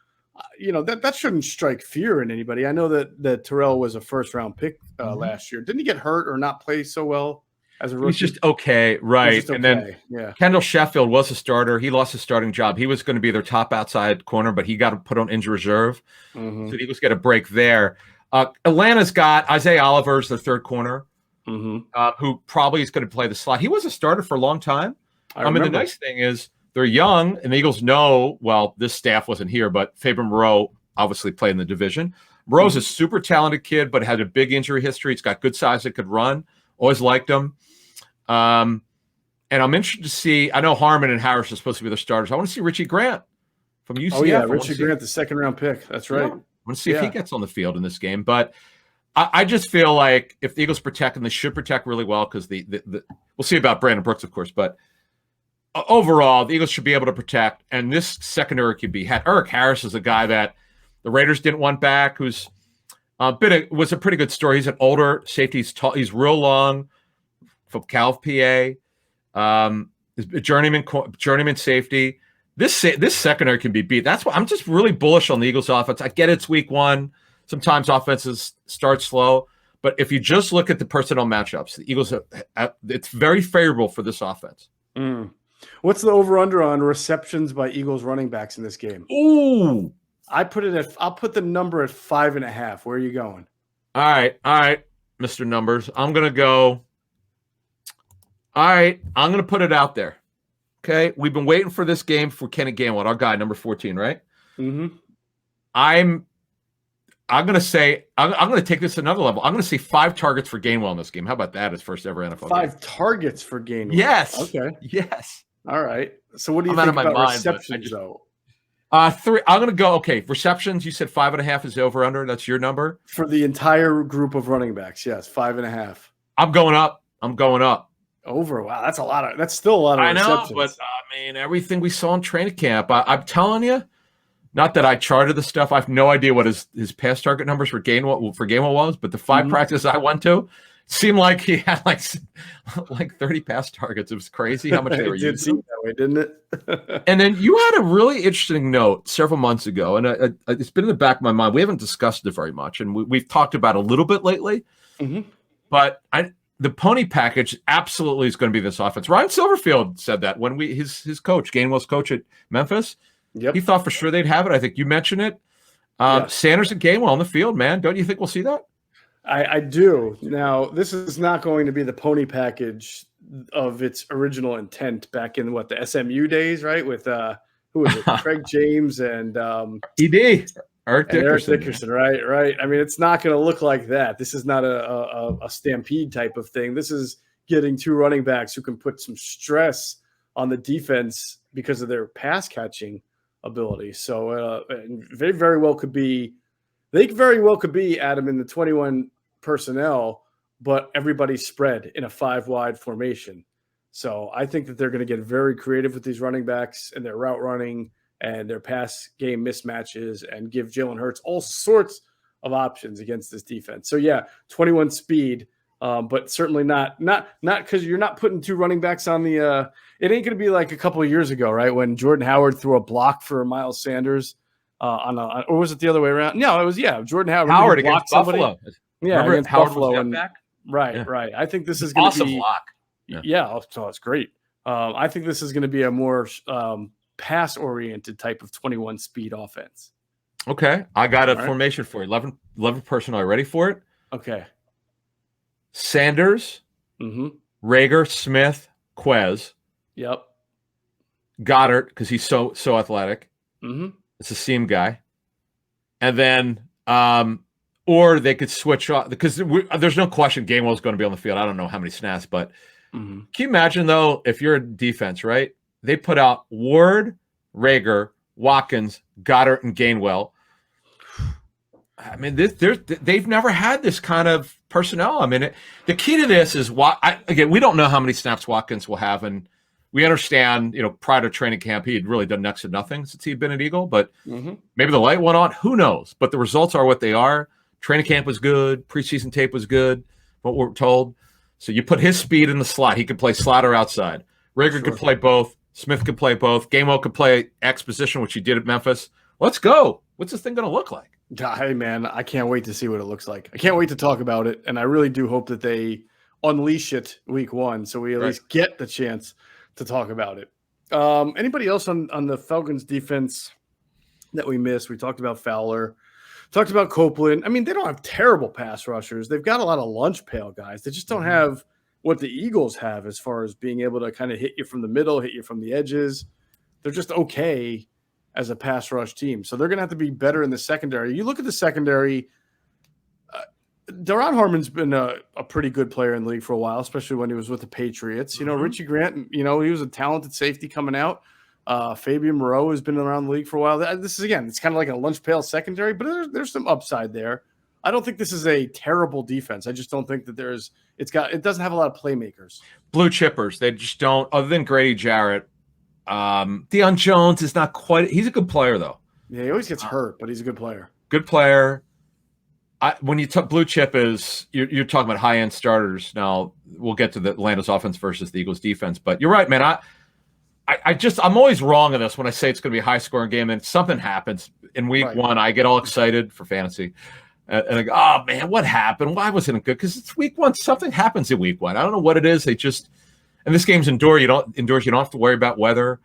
That shouldn't strike fear in anybody. I know that Terrell was a first-round pick last year. Didn't he get hurt or not play so well as a rookie? He's just okay, right? Just okay. And then Kendall Sheffield was a starter. He lost his starting job. He was going to be their top outside corner, but he got put on injury reserve. Mm-hmm. So the Eagles get a break there. Atlanta's got Isaiah Oliver's their third corner, who probably is going to play the slot. He was a starter for a long time. I mean, the nice thing is they're young, and the Eagles know, well, this staff wasn't here, but Fabian Moreau obviously played in the division. Moreau's a super talented kid, but had a big injury history. He's got good size that could run. Always liked him. And I'm interested to see, I know Harmon and Harris are supposed to be their starters. I want to see Richie Grant from UCF. Oh, yeah, Richie Grant, the second-round pick. That's right. I want to see if he gets on the field in this game. But I just feel like if the Eagles protect, and they should protect really well, because we'll see about Brandon Brooks, of course, but overall, the Eagles should be able to protect, and this secondary could be had. Eric Harris is a guy that the Raiders didn't want back, who's was a pretty good story. He's an older safety. He's tall. He's real long from Cal, PA. Journeyman safety. This secondary can be beat. That's why I'm just really bullish on the Eagles offense. I get it's week one. Sometimes offenses start slow, but if you just look at the personnel matchups, the Eagles it's very favorable for this offense. What's the over/under on receptions by Eagles running backs in this game? Ooh, I'll put the number at 5.5. Where are you going? All right, Mr. Numbers. I'm gonna go. All right, I'm gonna put it out there. Okay, we've been waiting for this game for Kenny Gainwell, our guy, number 14, right? Mm-hmm. I'm gonna say I'm gonna take this another level. I'm gonna say 5 targets for Gainwell in this game. How about that? His first ever NFL 5 game. targets for Gainwell. Yes. Okay. Yes. All right. So what do you think about receptions, though? 3. I'm gonna go. Okay, receptions. You said 5.5 is over under. That's your number for the entire group of running backs. Yes, 5.5. I'm going up. Over. Wow, that's a lot. That's still a lot of receptions. I know, but I mean, everything we saw in training camp. I'm telling you, not that I charted the stuff. I have no idea what his pass target numbers for Gainwell was, but the 5 practices I went to seemed like he had like 30 pass targets. It was crazy how much they were using. It did seem that way, didn't it? And then you had a really interesting note several months ago, and it's been in the back of my mind. We haven't discussed it very much, and we've talked about it a little bit lately. Mm-hmm. But the pony package absolutely is going to be this offense. Ryan Silverfield said that when his coach, Gainwell's coach at Memphis, he thought for sure they'd have it. I think you mentioned it. Sanders and Gainwell on the field, man. Don't you think we'll see that? I do. Now, this is not going to be the pony package of its original intent back in the SMU days, right? With who was it? Craig James and ED. Eric Dickerson, right. I mean, it's not going to look like that. This is not a stampede type of thing. This is getting 2 running backs who can put some stress on the defense because of their pass catching ability. So they very well could be, Adam, in the 21 personnel, but everybody's spread in a 5-wide formation. So I think that they're going to get very creative with these running backs and their route running and their pass game mismatches, and give Jalen Hurts all sorts of options against this defense. So 21 speed, but certainly not because you're not putting 2 running backs on the. It ain't going to be like a couple of years ago, right, when Jordan Howard threw a block for Miles Sanders or was it the other way around? No, it was Jordan Howard. Howard against Buffalo. Yeah, against Howard Buffalo. Right. I think this is going to be block. So it's great. I think this is going to be a more pass-oriented type of 21 speed offense. Okay. I got a formation for you. 11 personnel. Are you ready for it? Okay. Sanders, Rager, Smith, Quez. Yep. Goddard, because he's so athletic. It's a seam guy. And then, or they could switch off because there's no question Gainwell's going to be on the field. I don't know how many snaps, but can you imagine, though, if you're a defense, right? They put out Ward, Rager, Watkins, Goddard, and Gainwell. I mean, they've never had this kind of personnel. I mean, the key to this is again, we don't know how many snaps Watkins will have, and we understand, prior to training camp, he had really done next to nothing since he'd been at Eagle, but maybe the light went on. Who knows? But the results are what they are. Training camp was good. Preseason tape was good, what we're told. So you put his speed in the slot. He could play slot or outside. Rager could play both. Smith could play both. Gainwell could play X position, which he did at Memphis. Let's go. What's this thing going to look like? Hey, man, I can't wait to see what it looks like. I can't wait to talk about it, and I really do hope that they unleash it week 1 so we at least get the chance to talk about it. Anybody else on the Falcons defense that we missed? We talked about Fowler, talked about Copeland. I mean, they don't have terrible pass rushers. They've got a lot of lunch pail guys. They just don't have what the Eagles have as far as being able to kind of hit you from the middle, hit you from the edges. They're just okay as a pass rush team. So they're going to have to be better in the secondary. You look at the secondary, Daron Harmon's been a pretty good player in the league for a while, especially when he was with the Patriots. Richie Grant, he was a talented safety coming out. Fabian Moreau has been around the league for a while. This is, again, it's kind of like a lunch pail secondary, but there's some upside there. I don't think this is a terrible defense. I just don't think that it doesn't have a lot of playmakers. Blue chippers, they just don't, other than Grady Jarrett. Deion Jones is not quite, he's a good player though. Yeah, he always gets hurt, but he's a good player. Good player. When you talk blue chip you're talking about high-end starters. Now we'll get to the Atlanta's offense versus the Eagles defense, but you're right, man. I'm always wrong on this when I say it's going to be a high-scoring game, and something happens in week 1. I get all excited for fantasy, and I go, "Oh man, what happened? Why wasn't it good?" Because it's week 1. Something happens in week 1. I don't know what it is. And this game's indoors. You don't have to worry about weather.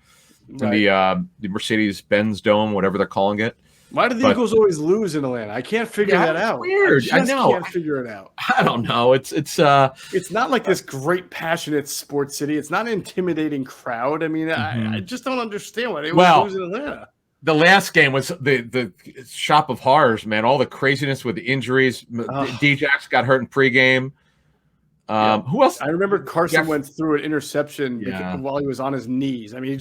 The Mercedes-Benz Dome, whatever they're calling it. Why do the Eagles always lose in Atlanta? I can't figure that out. Weird. I know. Can't figure it out. I don't know. It's not like this great, passionate sports city. It's not an intimidating crowd. I mean, I just don't understand why they always lose in Atlanta. The last game was the shop of horrors, man. All the craziness with the injuries. D-Jax got hurt in pregame. Who else? I remember Carson went through an interception while he was on his knees. I mean, he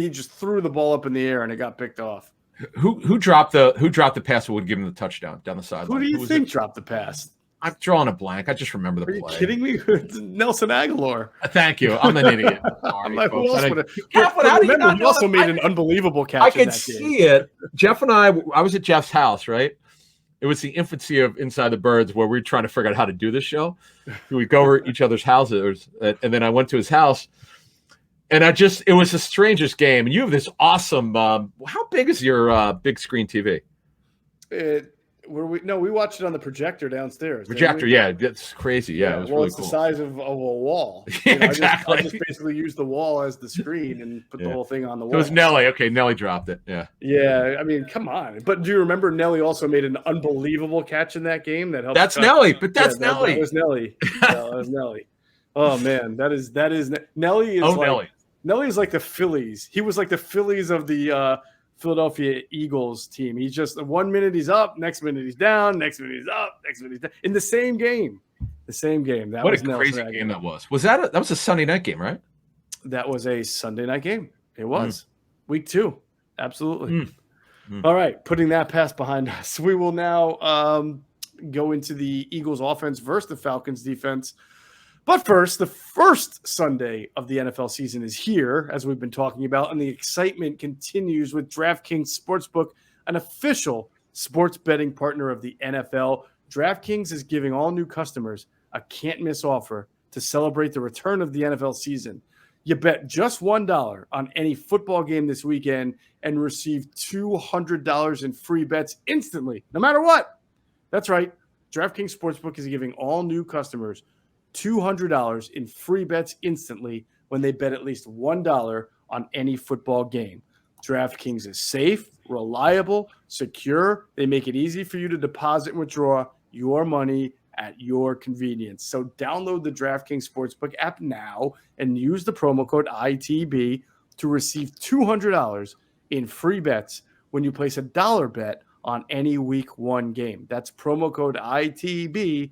just threw the ball up in the air and it got picked off. Who dropped the pass that would give him the touchdown down the sideline? Who do you think dropped the pass? I'm drawing a blank. I just remember the play. Are you kidding me? Nelson Aguilar. Thank you. I'm an idiot. I'm like, who else would have? Remember, he also made an unbelievable catch. I could see it. Jeff and I was at Jeff's house, right? It was the infancy of Inside the Birds, where we were trying to figure out how to do this show. We'd go over each other's houses, and then I went to his house, and it was the strangest game. And you have this awesome. How big is your big screen TV? We watched it on the projector downstairs. Projector, yeah, that's crazy. Yeah, it was really it's cool. the size of a wall. Exactly. I just basically used the wall as the screen and put the whole thing on the wall. It was Nelly. Okay, Nelly dropped it. Yeah. Yeah, I mean, come on. But do you remember Nelly also made an unbelievable catch in that game that helped? That's Nelly, but that's Nelly. That was Nelly. That was Nelly. Oh man, that is Nelly is Nelly is like the Phillies. He was like the Phillies of the Philadelphia Eagles team. He's just 1 minute he's up, next minute he's down, next minute he's up, next minute he's down. In the same game. That what was a crazy game that was. Was that a Sunday night game, right? That was a Sunday night game. It was. Week 2. Absolutely. All right. Putting that pass behind us. We will now go into the Eagles offense versus the Falcons defense. But first, the first Sunday of the NFL season is here, as we've been talking about, and the excitement continues with DraftKings Sportsbook, an official sports betting partner of the NFL. DraftKings is giving all new customers a can't-miss offer to celebrate the return of the NFL season. You bet just $1 on any football game this weekend and receive $200 in free bets instantly, no matter what. That's right. DraftKings Sportsbook is giving all new customers $200 in free bets instantly when they bet at least $1 on any football game. DraftKings is safe, reliable, secure. They make it easy for you to deposit and withdraw your money at your convenience. So download the DraftKings Sportsbook app now and use the promo code ITB to receive $200 in free bets when you place a dollar bet on any Week 1 game. That's promo code ITB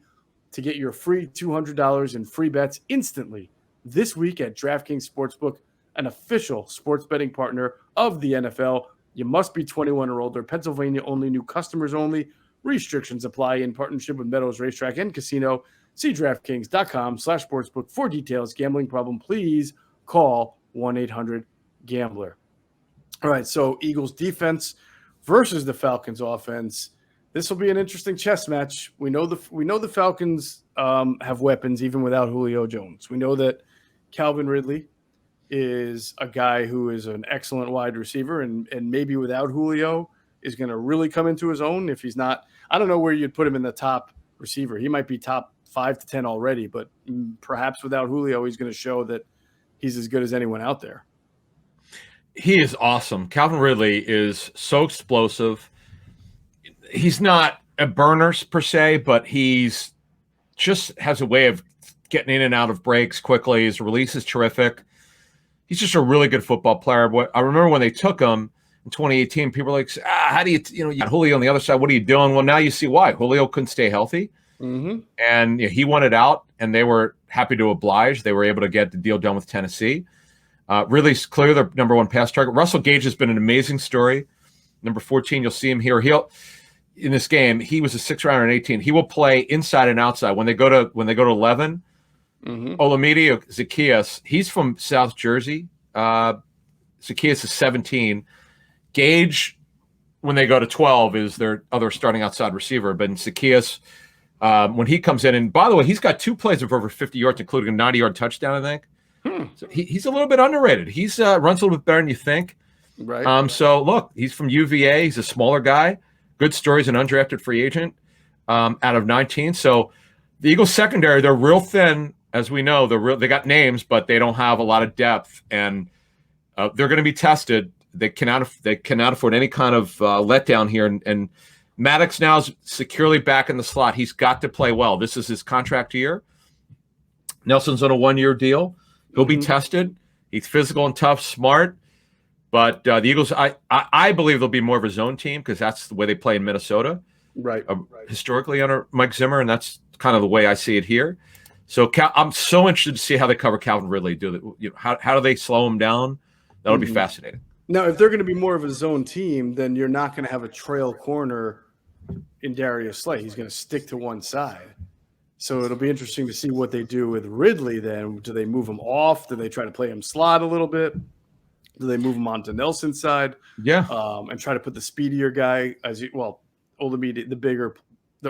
to get your free $200 in free bets instantly this week at DraftKings Sportsbook, an official sports betting partner of the NFL. You must be 21 or older. Pennsylvania only. New customers only. Restrictions apply. In partnership with Meadows Racetrack and Casino. See DraftKings.com/sportsbook for details. Gambling problem, please call 1-800-GAMBLER. All right, so Eagles defense versus the Falcons offense. This will be an interesting chess match. We know the Falcons have weapons even without Julio Jones. We know that Calvin Ridley is a guy who is an excellent wide receiver, and maybe without Julio is going to really come into his own. If he's not, I don't know where you'd put him in the top receiver. He might be top 5 to 10 already, but perhaps without Julio, he's going to show that he's as good as anyone out there. He is awesome. Calvin Ridley is so explosive. He's not a burner per se, but he's just has a way of getting in and out of breaks quickly. His release is terrific. He's just a really good football player. I remember when they took him in 2018, people were like, how do you got Julio on the other side. What are you doing? Well, now you see why. Julio couldn't stay healthy. Mm-hmm. And he wanted out, and they were happy to oblige. They were able to get the deal done with Tennessee. Really clear their number one pass target. Russell Gage has been an amazing story. Number 14, you'll see him here. In this game, he was a 6th rounder in 18. He will play inside and outside. When they go to 11, Olamide Zaccheaus, he's from South Jersey. Zaccheaus is 17. Gage, when they go to 12, is their other starting outside receiver. But Zaccheaus, when he comes in, and by the way, he's got 2 plays of over 50 yards, including a 90-yard touchdown, I think. So he's a little bit underrated. He's runs a little bit better than you think. Right. So look, he's from UVA. He's a smaller guy. Good stories, an undrafted free agent out of 19. So the Eagles secondary, they're real thin, as we know. They got names, but they don't have a lot of depth, and they're going to be tested. They cannot afford any kind of letdown here. And Maddox now is securely back in the slot. He's got to play well. This is his contract year. Nelson's on a 1-year deal. He'll be tested. He's physical and tough, smart. But the Eagles, I believe they'll be more of a zone team because that's the way they play in Minnesota. Right. Historically under Mike Zimmer, and that's kind of the way I see it here. So I'm so interested to see how they cover Calvin Ridley. How do they slow him down? That'll be fascinating. Now, if they're going to be more of a zone team, then you're not going to have a trail corner in Darius Slay. He's going to stick to one side. So it'll be interesting to see what they do with Ridley then. Do they move him off? Do they try to play him slot a little bit? Do they move him onto Nelson's side? Yeah. And try to put the speedier guy Olamide, the bigger,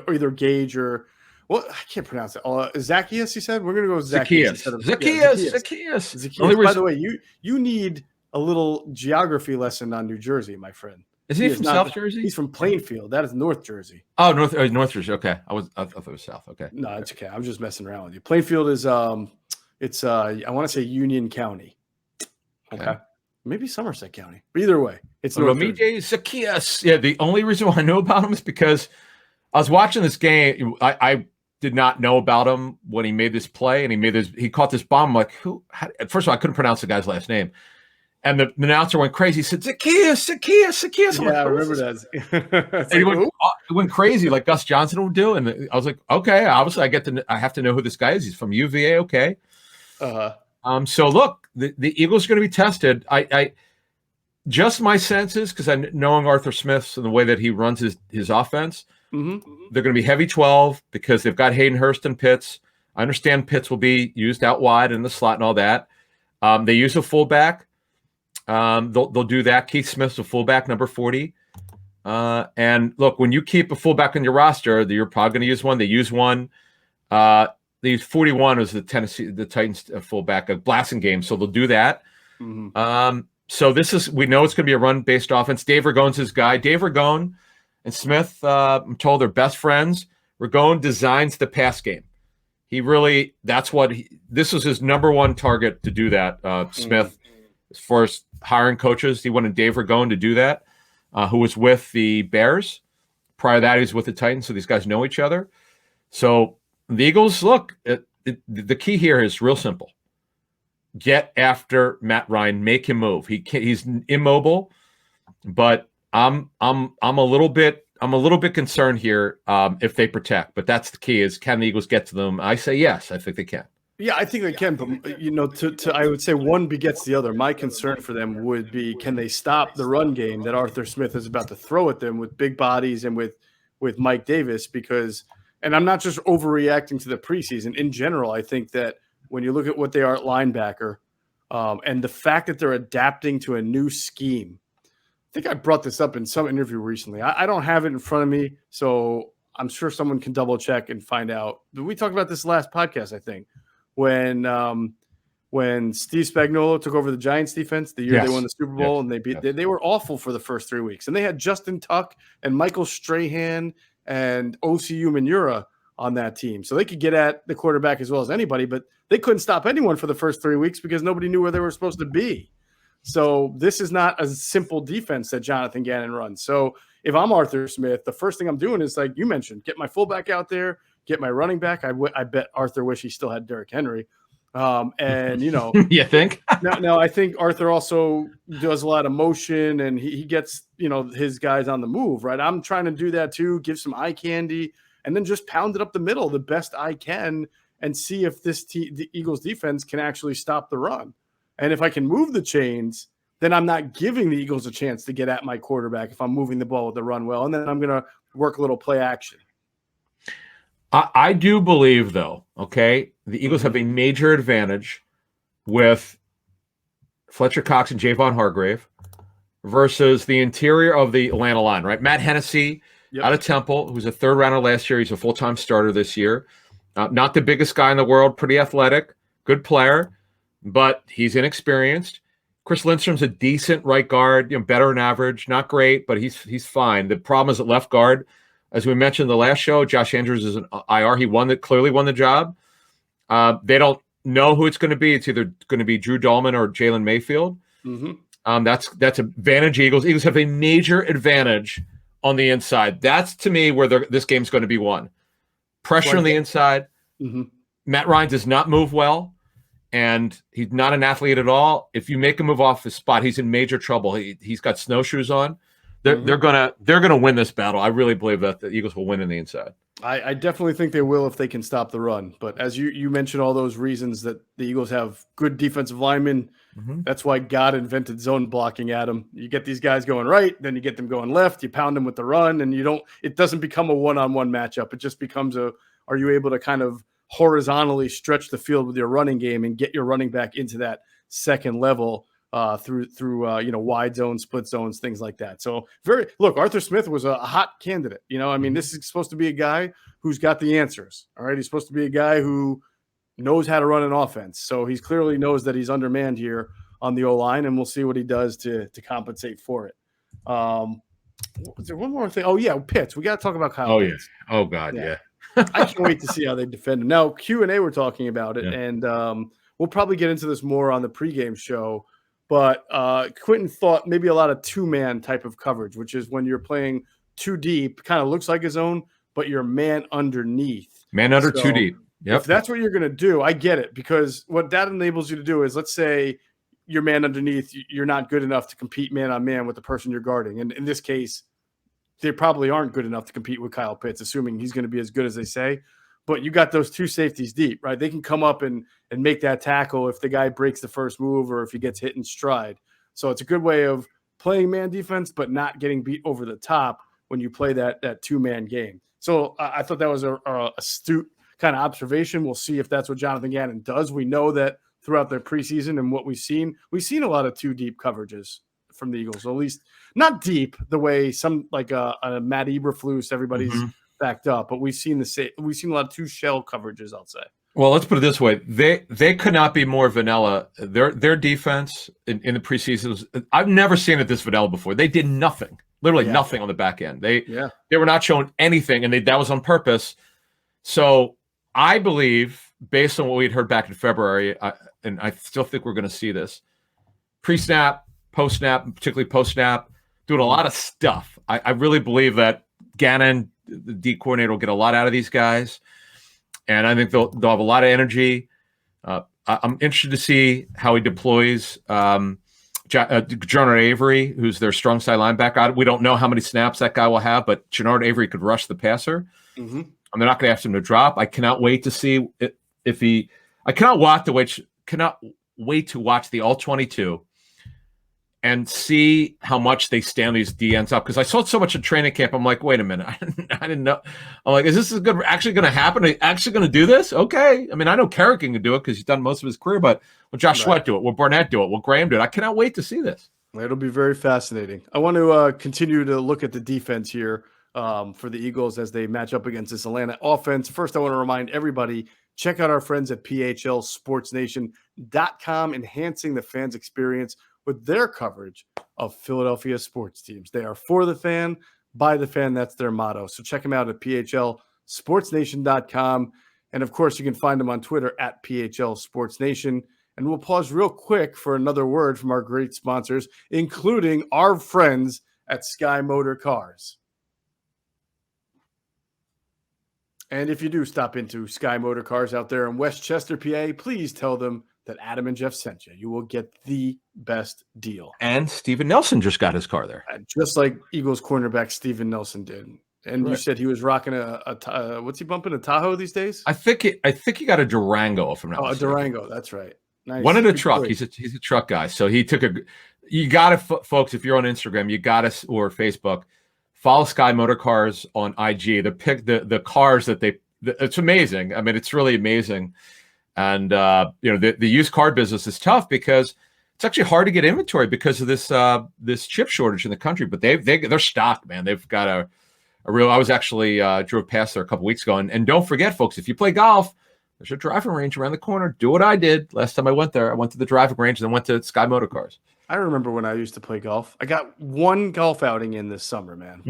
either Gage or I can't pronounce it. Zaccheaus, you said? We're going to go with Zaccheaus. Zaccheaus. By the way, you need a little geography lesson on New Jersey, my friend. Is he from South Jersey? He's from Plainfield. That is North Jersey. Oh, North Jersey. Okay. I thought it was South. Okay. No, it's okay. I'm just messing around with you. Plainfield is I want to say Union County. Okay. Maybe Somerset County. But either way, it's North Jersey. Zaccheaus. Yeah, the only reason why I know about him is because I was watching this game. I did not know about him when he made this play, and he caught this bomb. I'm like, first of all, I couldn't pronounce the guy's last name. And the announcer went crazy. He said, Zaccheaus. Yeah, I remember that. And he went crazy like Gus Johnson would do. And I was like, okay, obviously I have to know who this guy is. He's from UVA. Okay. So look, the Eagles are going to be tested. I just my senses, because knowing Arthur Smith and the way that he runs his offense, they're going to be heavy 12 because they've got Hayden Hurst and Pitts. I understand Pitts will be used out wide in the slot and all that. They use a fullback. They'll do that. Keith Smith's a fullback, number 40. And look, when you keep a fullback on your roster, you're probably going to use one. They use one. They use 41 as the Titans fullback, a blasting game. So they'll do that. So we know it's going to be a run-based offense. Dave Ragone's his guy. Dave Ragone and Smith, I'm told, they're best friends. Ragone designs the pass game. This was his number one target to do that, Smith. As far as hiring coaches, he wanted Dave Ragone to do that, who was with the Bears. Prior to that, he was with the Titans, so these guys know each other. So the Eagles, look, the key here is real simple. Get after Matt Ryan, make him move. He's immobile, but I'm a little bit concerned here if they protect, but that's the key: is can the Eagles get to them? I say yes. I think they can. Yeah, I think they can, but to I would say one begets the other. My concern for them would be, can they stop the run game that Arthur Smith is about to throw at them with big bodies and with Mike Davis? Because, and I'm not just overreacting to the preseason. In general, I think that when you look at what they are at linebacker, and the fact that they're adapting to a new scheme, I think I brought this up in some interview recently. I don't have it in front of me, so I'm sure someone can double check and find out. We talked about this last podcast, I think. When Steve Spagnuolo took over the Giants defense the year they won the Super Bowl, and they were awful for the first 3 weeks, and they had Justin Tuck and Michael Strahan and OCU Manura on that team, so they could get at the quarterback as well as anybody, but they couldn't stop anyone for the first 3 weeks because nobody knew where they were supposed to be. So this is not a simple defense that Jonathan Gannon runs. So if I'm Arthur Smith, the first thing I'm doing is, like you mentioned, get my fullback out there, get my running back. I bet Arthur wish he still had Derrick Henry. And, you think? No, I think Arthur also does a lot of motion, and he gets, his guys on the move, right? I'm trying to do that too, give some eye candy, and then just pound it up the middle the best I can and see if the Eagles defense can actually stop the run. And if I can move the chains, then I'm not giving the Eagles a chance to get at my quarterback if I'm moving the ball with the run well, and then I'm going to work a little play action. I do believe, though, the Eagles have a major advantage with Fletcher Cox and Javon Hargrave versus the interior of the Atlanta line, right? Matt Hennessy out of Temple, who's a third rounder last year. He's a full-time starter this year. Not the biggest guy in the world, pretty athletic, good player, but he's inexperienced. Chris Lindstrom's a decent right guard, better than average, not great, but he's fine. The problem is at left guard. As we mentioned in the last show, Josh Andrews is an IR. He clearly won the job. They don't know who it's going to be. It's either going to be Drew Dahlman or Jalen Mayfield. Mm-hmm. That's advantage Eagles. Eagles have a major advantage on the inside. That's, to me, where this game's going to be won. Pressure on the inside. Mm-hmm. Matt Ryan does not move well, and he's not an athlete at all. If you make him move off his spot, he's in major trouble. He's got snowshoes on. They're gonna win this battle. I really believe that the Eagles will win in the inside. I definitely think they will if they can stop the run. But as you mentioned, all those reasons that the Eagles have good defensive linemen. Mm-hmm. That's why God invented zone blocking, Adam. You get these guys going right, then you get them going left. You pound them with the run, and it doesn't become a one-on-one matchup. It just becomes are you able to kind of horizontally stretch the field with your running game and get your running back into that second level through wide zones, split zones, things like that. So Arthur Smith was a hot candidate. This is supposed to be a guy who's got the answers. All right. He's supposed to be a guy who knows how to run an offense. So he clearly knows that he's undermanned here on the O-line, and we'll see what he does to compensate for it. Was there one more thing? Oh yeah. Pitts. We got to talk about Kyle Pitts. Yeah. Oh God. Yeah. I can't wait to see how they defend him. Now Q&A, we're talking about it, and we'll probably get into this more on the pregame show. But Quentin thought maybe a lot of two-man type of coverage, which is when you're playing too deep, kind of looks like his own, but you're man underneath. Man under too deep. Yep. If that's what you're going to do, I get it, because what that enables you to do is, let's say you're man underneath, you're not good enough to compete man on man with the person you're guarding. And in this case, they probably aren't good enough to compete with Kyle Pitts, assuming he's going to be as good as they say. But you got those two safeties deep, right? They can come up and make that tackle if the guy breaks the first move or if he gets hit in stride. So it's a good way of playing man defense, but not getting beat over the top when you play that two-man game. So I thought that was a astute kind of observation. We'll see if that's what Jonathan Gannon does. We know that throughout their preseason and what we've seen a lot of two deep coverages from the Eagles, at least not deep the way some like a Matt Eberflus, everybody's backed up, but we've seen a lot of two shell coverages, I'll say. Well, let's put it this way: they could not be more vanilla. Their defense in the preseason I've never seen it this vanilla before. They did nothing, literally nothing on the back end. They were not showing anything, and that was on purpose. So I believe, based on what we had heard back in February, and I still think we're going to see this pre-snap, post-snap, particularly post-snap, doing a lot of stuff. I really believe that Gannon, the D coordinator, will get a lot out of these guys, and I think they'll have a lot of energy. I'm interested to see how he deploys Jernard Avery, who's their strong side linebacker. We don't know how many snaps that guy will have, but Jernard Avery could rush the passer. Mm-hmm. And they're not going to ask him to drop. I cannot wait to see if he. I cannot wait to watch the all-22 and see how much they stand these DNs up, because I saw so much in training camp. I'm like, wait a minute, I didn't know. I'm like, is this actually going to happen? Are they actually going to do this? Okay. I mean, I know Kerrigan can do it because he's done most of his career, but will Josh Sweat do it? Will Barnett do it? Will Graham do it? I cannot wait to see this. It'll be very fascinating. I want to continue to look at the defense here for the Eagles as they match up against this Atlanta offense. First, I want to remind everybody, check out our friends at PHLSportsNation.com, enhancing the fans' experience with their coverage of Philadelphia sports teams. They are for the fan, by the fan. That's their motto. So check them out at PHLSportsNation.com. And, of course, you can find them on Twitter at PHLSportsNation. And we'll pause real quick for another word from our great sponsors, including our friends at Sky Motor Cars. And if you do stop into Sky Motor Cars out there in Westchester, PA, please tell them that Adam and Geoff sent you. You will get the best deal. And Steven Nelson just got his car there. Just like Eagles cornerback Steven Nelson did. And right. You said he was rocking a what's he bumping, a Tahoe these days? I think he got a Durango, if I'm not mistaken. A Durango, that's right. Nice. One in a truck. He's a truck guy. So he took you got to, folks, if you're on Instagram, you got to, or Facebook, follow Sky Motor Cars on IG. The cars that it's amazing. I mean, it's really amazing. And, the used car business is tough because it's actually hard to get inventory because of this chip shortage in the country. But they're stocked, man. They've got a real. I was actually drove past there a couple weeks ago, and don't forget, folks, if you play golf, there's a driving range around the corner. Do what I did last time I went there. I went to the driving range and then went to Sky Motor Cars. I remember when I used to play golf. I got one golf outing in this summer, man.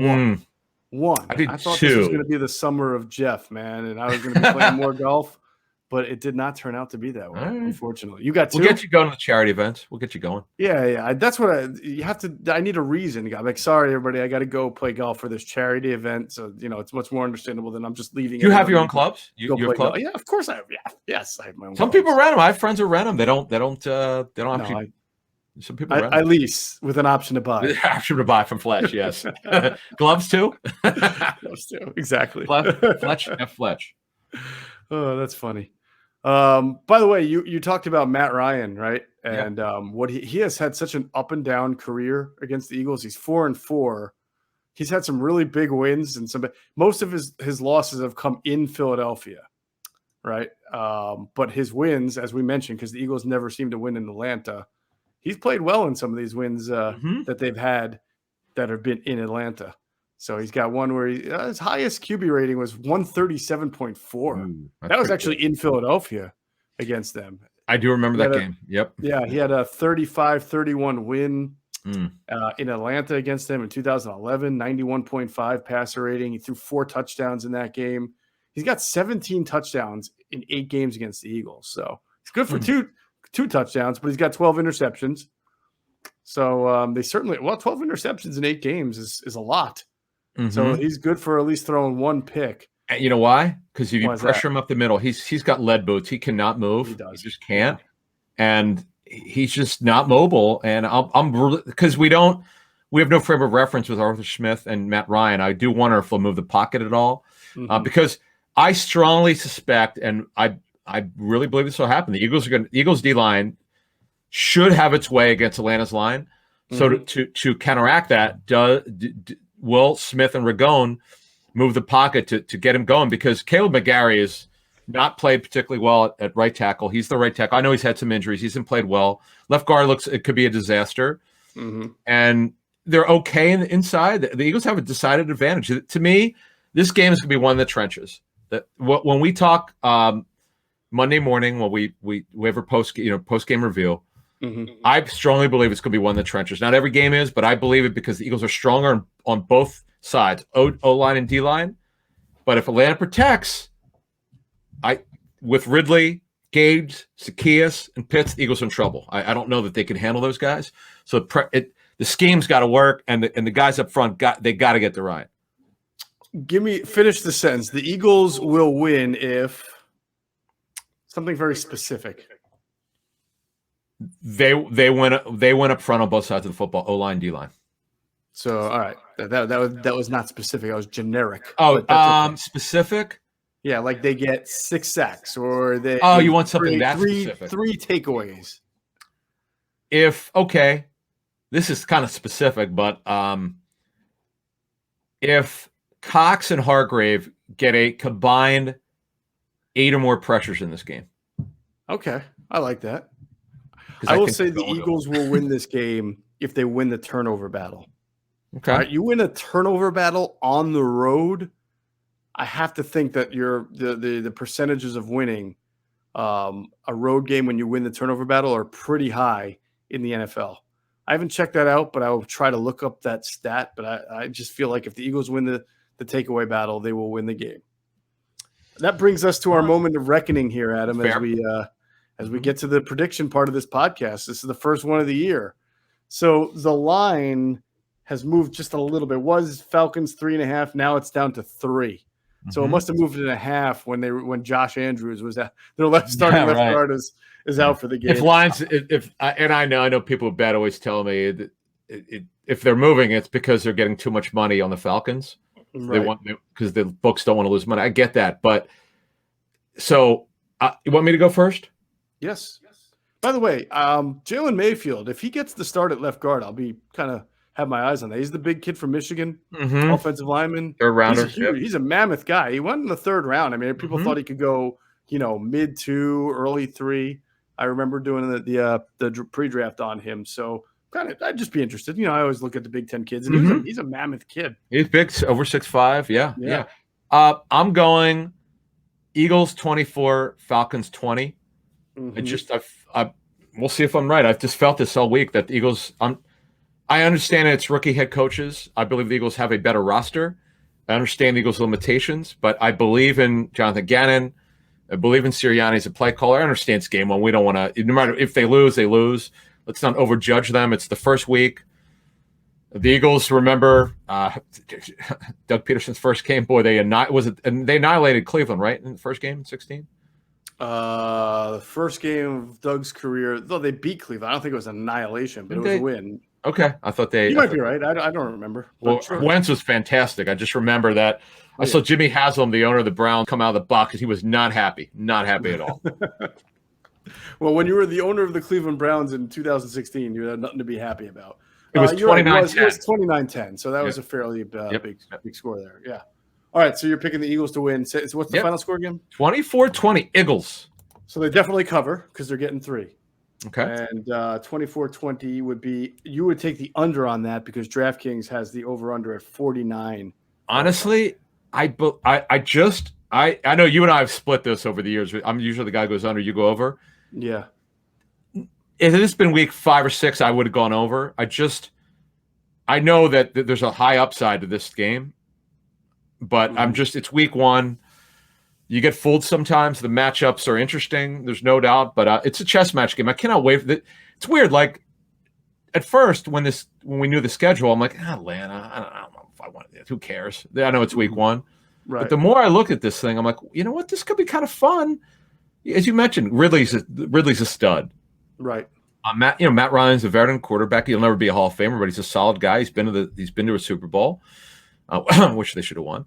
One. I thought this was going to be the summer of Geoff, man, and I was going to be playing more golf. But it did not turn out to be that way, unfortunately. You got two? We'll get you going to the charity events. We'll get you going. Yeah. That's what you have to. I need a reason. I'm like, sorry, everybody. I got to go play golf for this charity event. So, it's much more understandable than I'm just leaving. You have your own clubs? You have clubs? Yeah, of course I have. Yeah. Yes, I have my own Some clubs. People rent them. I have friends who rent them. They don't actually. Some people rent them. I lease with an option to buy. Option to buy from Fletch, yes. Gloves too? Gloves too, exactly. Fletch. Oh, that's funny. By the way, you talked about Matt Ryan, right? And what he has had such an up and down career against the Eagles. He's 4-4. He's had some really big wins, and most of his losses have come in Philadelphia, right? But his wins, as we mentioned, because the Eagles never seem to win in Atlanta, he's played well in some of these wins that they've had that have been in Atlanta. So he's got one where his highest QB rating was 137.4. That was actually in Philadelphia against them. I do remember that game. Yep. Yeah, he had a 35-31 win in Atlanta against them in 2011, 91.5 passer rating. He threw 4 touchdowns in that game. He's got 17 touchdowns in 8 games against the Eagles. So he's good for two touchdowns, but he's got 12 interceptions. So they certainly 12 interceptions in 8 games is a lot. Mm-hmm. So he's good for at least throwing 1 pick. And you know why? Because if you pressure him up the middle, he's got lead boots. He cannot move. He just can't. And he's just not mobile. And I'm because we have no frame of reference with Arthur Smith and Matt Ryan. I do wonder if they'll move the pocket at all, because I strongly suspect, and I really believe this will happen. The Eagles D line should have its way against Atlanta's line. So to counteract that, will Smith and Ragone move the pocket to get him going? Because Caleb McGarry has not played particularly well at right tackle. He's the right tackle. I know he's had some injuries. He hasn't played well. Left guard it could be a disaster. And they're okay inside. The Eagles have a decided advantage. To me, this game is going to be one of the trenches. When we talk Monday morning, when we have a post game review, I strongly believe it's going to be one of the trenches. Not every game is, but I believe it because the Eagles are stronger on both sides, O-line and D-line. But if Atlanta protects, with Ridley, Gage, Zacchaeus, and Pitts, the Eagles are in trouble. I don't know that they can handle those guys. So the scheme's got to work, and the guys up front got to get the right. Finish the sentence. The Eagles will win if something very specific. They went up front on both sides of the football, O-line, D-line. So all right, that was not specific. I was generic. Oh, okay. Specific? Yeah, like they get 6 sacks or they. Oh, you want something that specific? 3 takeaways. Okay, this is kind of specific, but if Cox and Hargrave get a combined 8 or more pressures in this game. Okay, I like that. I will say the Eagles will win this game if they win the turnover battle. Okay. All right, you win a turnover battle on the road, I have to think that the percentages of winning a road game when you win the turnover battle are pretty high in the NFL. I haven't checked that out, but I will try to look up that stat. But I just feel like if the Eagles win the takeaway battle, they will win the game. That brings us to our moment of reckoning here, Adam, as we get to the prediction part of this podcast. This is the first one of the year. So the line has moved just a little bit. It was Falcons 3.5. Now it's down to 3. So it must have moved in a half when Josh Andrews was at their starting left guard is out for the game. And I know people bet always tell me that if they're moving, it's because they're getting too much money on the Falcons. Right. Because the books don't want to lose money. I get that, but so you want me to go first? Yes. By the way, Jalen Mayfield, if he gets the start at left guard, I'll be kind of have my eyes on that. He's the big kid from Michigan, offensive lineman. Third rounder. He's a mammoth guy. He went in the 3rd round. I mean, people thought he could go, mid 2, early 3. I remember doing the pre-draft on him. So I'd just be interested. I always look at the Big Ten kids, and he's a mammoth kid. He's big, over 6'5". Yeah. I'm going Eagles 24, Falcons 20. We'll see if I'm right. I've just felt this all week that the Eagles. I understand it's rookie head coaches. I believe the Eagles have a better roster. I understand the Eagles' limitations, but I believe in Jonathan Gannon. I believe in Sirianni as a play caller. I understand it's game 1. We don't want to. No matter if they lose, they lose. Let's not overjudge them. It's the first week. The Eagles, remember, Doug Peterson's first game. Boy, they annihilated Cleveland, right, in the first game, 16. The first game of Doug's career, though they beat Cleveland. I don't think it was an annihilation, but it was a win. Okay, I thought You might be right. I don't remember. Well, sure. Wentz was fantastic. I just remember that. I saw Jimmy Haslam, the owner of the Browns, come out of the box, and he was not happy at all. Well, when you were the owner of the Cleveland Browns in 2016, you had nothing to be happy about. It was 29-10. It was 29-10, so that was a fairly big score there. Yeah. All right, so you're picking the Eagles to win. So what's the final score again? 24-20, Eagles. So they definitely cover because they're getting 3. Okay. And 24-20 would be – you would take the under on that because DraftKings has the over-under at 49. Honestly, I know you and I have split this over the years. I'm usually the guy who goes under, you go over. Yeah. If it has been week 5 or 6, I would have gone over. I know that there's a high upside to this game, but it's week 1. You get fooled sometimes. The matchups are interesting. There's no doubt, but it's a chess match game. I cannot wait for it. It's weird. Like at first, when we knew the schedule, I'm like, Atlanta. I don't know if I want it. Who cares? I know it's week 1, right. But the more I look at this thing, I'm like, you know what? This could be kind of fun. As you mentioned, Ridley's a stud. Right. Matt Ryan's a veteran quarterback. He'll never be a Hall of Famer, but he's a solid guy. He's been to a Super Bowl, which they should have won.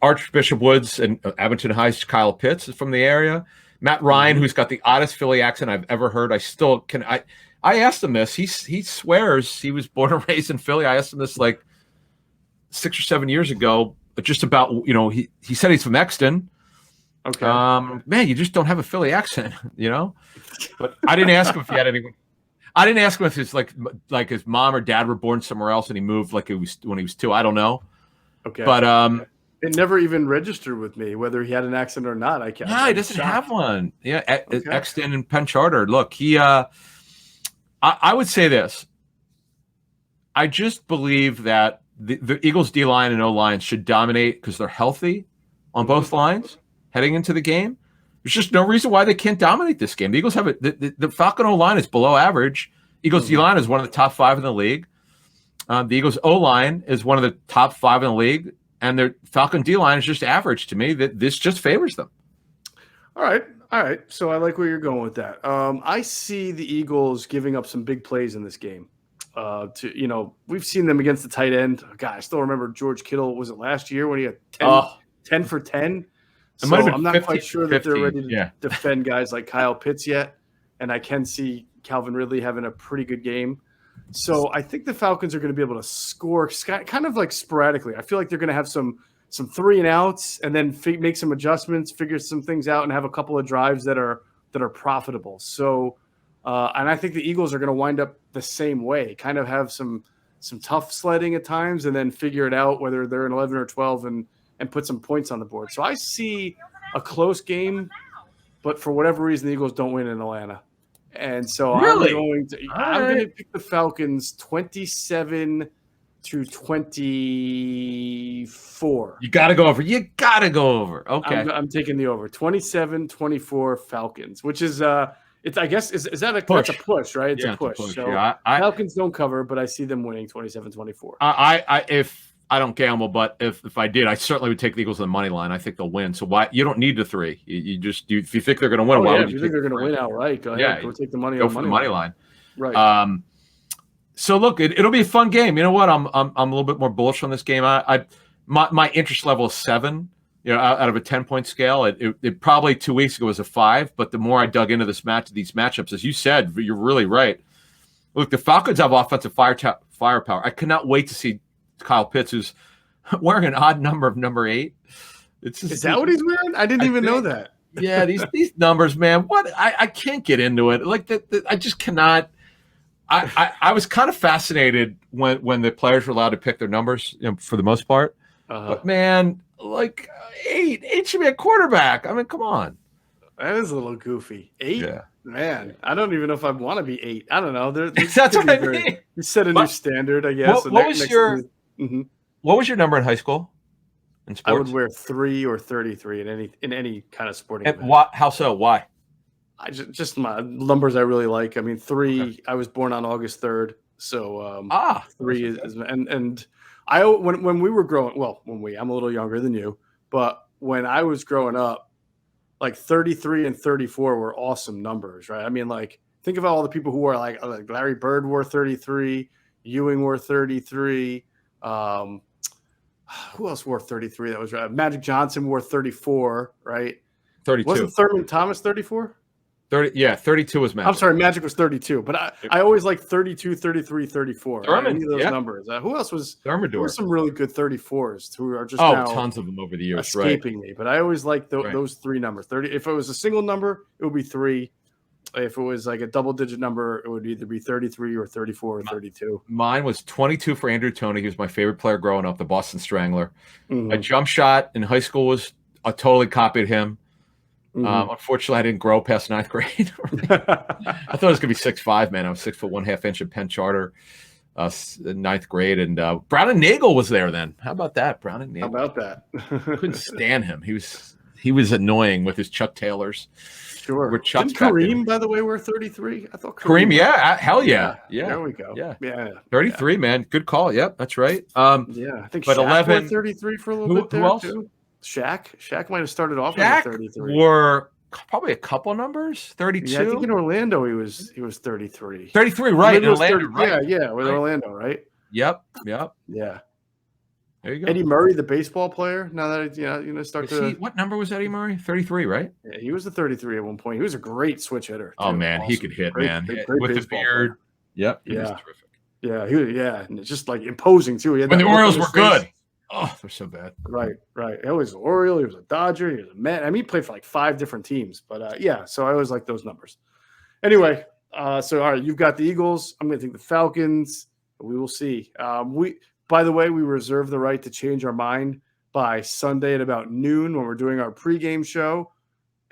Archbishop Woods and Abington High's Kyle Pitts is from the area. Matt Ryan, who's got the oddest Philly accent I've ever heard. I asked him this. He swears he was born and raised in Philly. I asked him this like 6 or 7 years ago, but just about, he said he's from Exton. Okay. Man, you just don't have a Philly accent, But I didn't ask him if he had anyone. I didn't ask him if it's like his mom or dad were born somewhere else and he moved when he was 2. I don't know. Okay. But it never even registered with me whether he had an accent or not. I can't. No, he doesn't have one. Yeah, Exton and Penn Charter. Look, I would say this. I just believe that the Eagles D line and O line should dominate because they're healthy on both lines heading into the game. There's just no reason why they can't dominate this game. The Eagles have the Falcon O line is below average. Eagles D line is one of the top 5 in the league. The Eagles O line is one of the top 5 in the league. And their Falcon D-line is just average to me. That this just favors them. All right. All right, so I like where you're going with that. I see the Eagles giving up some big plays in this game. We've seen them against the tight end. God, I still remember George Kittle. Was it last year when he had 10 for 10? So I'm not quite sure that they're ready to defend guys like Kyle Pitts yet. And I can see Calvin Ridley having a pretty good game. So I think the Falcons are going to be able to score kind of like sporadically. I feel like they're going to have some 3-and-outs and then make some adjustments, figure some things out, and have a couple of drives that are profitable. So, and I think the Eagles are going to wind up the same way, kind of have some tough sledding at times, and then figure it out whether they're in 11 or 12 and put some points on the board. So I see a close game, but for whatever reason, the Eagles don't win in Atlanta. And so I'm going to pick the Falcons 27-24. You got to go over. Okay. I'm taking the over. 27-24 Falcons, which is it's, I guess, is that a push? That's a push, right? It's a push. So Falcons don't cover, but I see them winning 27-24. If I don't gamble, but if I did, I certainly would take the Eagles on the money line. I think they'll win. So why you don't need the 3? If you think they're going to win, if you think they're going to win outright, go ahead. Go take the money. Go for the money line. Right. So look, it'll be a fun game. You know what? I'm a little bit more bullish on this game. My interest level is 7. Out of a 10-point scale. It probably 2 weeks ago was a 5, but the more I dug into these matchups, as you said, you're really right. Look, the Falcons have offensive firepower. I cannot wait to see Kyle Pitts, who's wearing an odd number of number 8. Is that what he's wearing? I didn't even know that. Yeah, these numbers, man. What I can't get into it. Like I just cannot. I was kind of fascinated when the players were allowed to pick their numbers, for the most part. But man, like 8 should be a quarterback. I mean, come on. That is a little goofy. 8? Yeah. Man, I don't even know if I'd want to be 8. I don't know. That's what I mean. You set a new standard, I guess. What was your number in high school in sports? I would wear 3 or 33 in any kind of sporting event. How so? Why? I just my numbers I really like. I mean, 3. Okay. I was born on August 3rd, so 3 is and I when we were growing. Well, I'm a little younger than you, but when I was growing up, like 33 and 34 were awesome numbers, right? I mean, like think about all the people who were like Larry Bird wore 33, Ewing wore 33. Who else wore 33? That was right. Magic Johnson wore 34, right? 32. Wasn't Thurman Thomas 34? 32 was Magic. I'm sorry, Magic was 32, but I always like 32, 33, 34. Thurman, any of those numbers. Who else was? Thermidor. There were some really good 34s who are just tons of them over the years, escaping me. But I always liked those 3 numbers. 30. If it was a single number, it would be 3. If it was like a double-digit number, it would either be 33 or 34 or 32. Mine was 22 for Andrew Toney. He was my favorite player growing up, the Boston Strangler. Mm-hmm. My jump shot in high school was I totally copied him. Mm-hmm. Unfortunately, I didn't grow past 9th grade. I thought it was going to be 6'5", man. I was 6 foot 1/2 inch in Penn Charter, 9th grade. And Brown and Nagel was there then. How about that, Brown and Nagel? How about that? Couldn't stand him. He was annoying with his Chuck Taylors. Sure. Didn't Kareem, by the way, wear 33? I thought Kareem, hell yeah. There we go. Yeah. 33, man. Good call. Yep, that's right. I think but Shaq 11 wore 33 for a little bit there, too. Shaq might have started off with 33. Wore probably a couple numbers. 32. Yeah, I think in Orlando he was 33. 33, right? In Orlando, right? Yeah, with Orlando, right? Yep. Yeah. There you go. Eddie Murray, the baseball player. Now that what number was Eddie Murray? 33, right? Yeah, he was a 33 at one point. He was a great switch hitter. Too. Oh man, awesome. He could hit, man. Great with the beard. Yep. He was terrific. Yeah, and it's just like imposing too. When the Orioles were good. Oh, they're so bad. Right. He was an Oriole. He was a Dodger. He was a Met. I mean, he played for like 5 different teams. But so I always like those numbers. Anyway, so all right, you've got the Eagles. I'm going to take the Falcons. We will see. By the way, we reserve the right to change our mind by Sunday at about noon when we're doing our pregame show,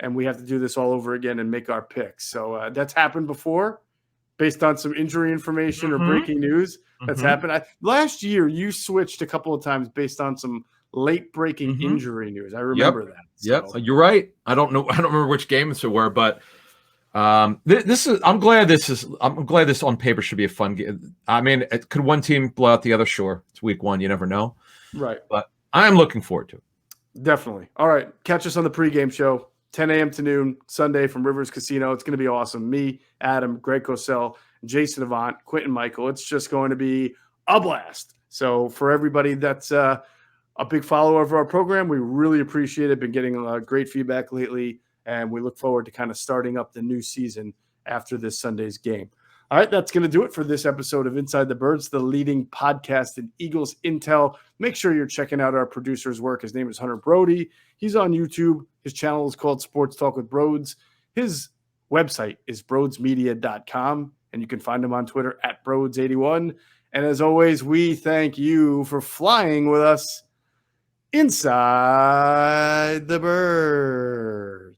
and we have to do this all over again and make our picks. So that's happened before, based on some injury information or breaking news that's happened. Last year, you switched a couple of times based on some late-breaking injury news. I remember that. So. Yep, you're right. I don't remember which games it were, but this is. I'm glad this on paper should be a fun game. I mean, could one team blow out the other? Sure, it's week 1. You never know. Right. But I'm looking forward to it. Definitely. All right. Catch us on the pregame show. 10 a.m. to noon, Sunday from Rivers Casino. It's going to be awesome. Me, Adam, Greg Cosell, Jason Avant, Quentin Michael. It's just going to be a blast. So for everybody that's a big follower of our program, we really appreciate it. Been getting great feedback lately, and we look forward to kind of starting up the new season after this Sunday's game. All right, that's going to do it for this episode of Inside the Birds, the leading podcast in Eagles Intel. Make sure you're checking out our producer's work. His name is Hunter Brody. He's on YouTube. His channel is called Sports Talk with Broads. His website is broadsmedia.com, and you can find him on Twitter at Broads81. And as always, we thank you for flying with us inside the bird.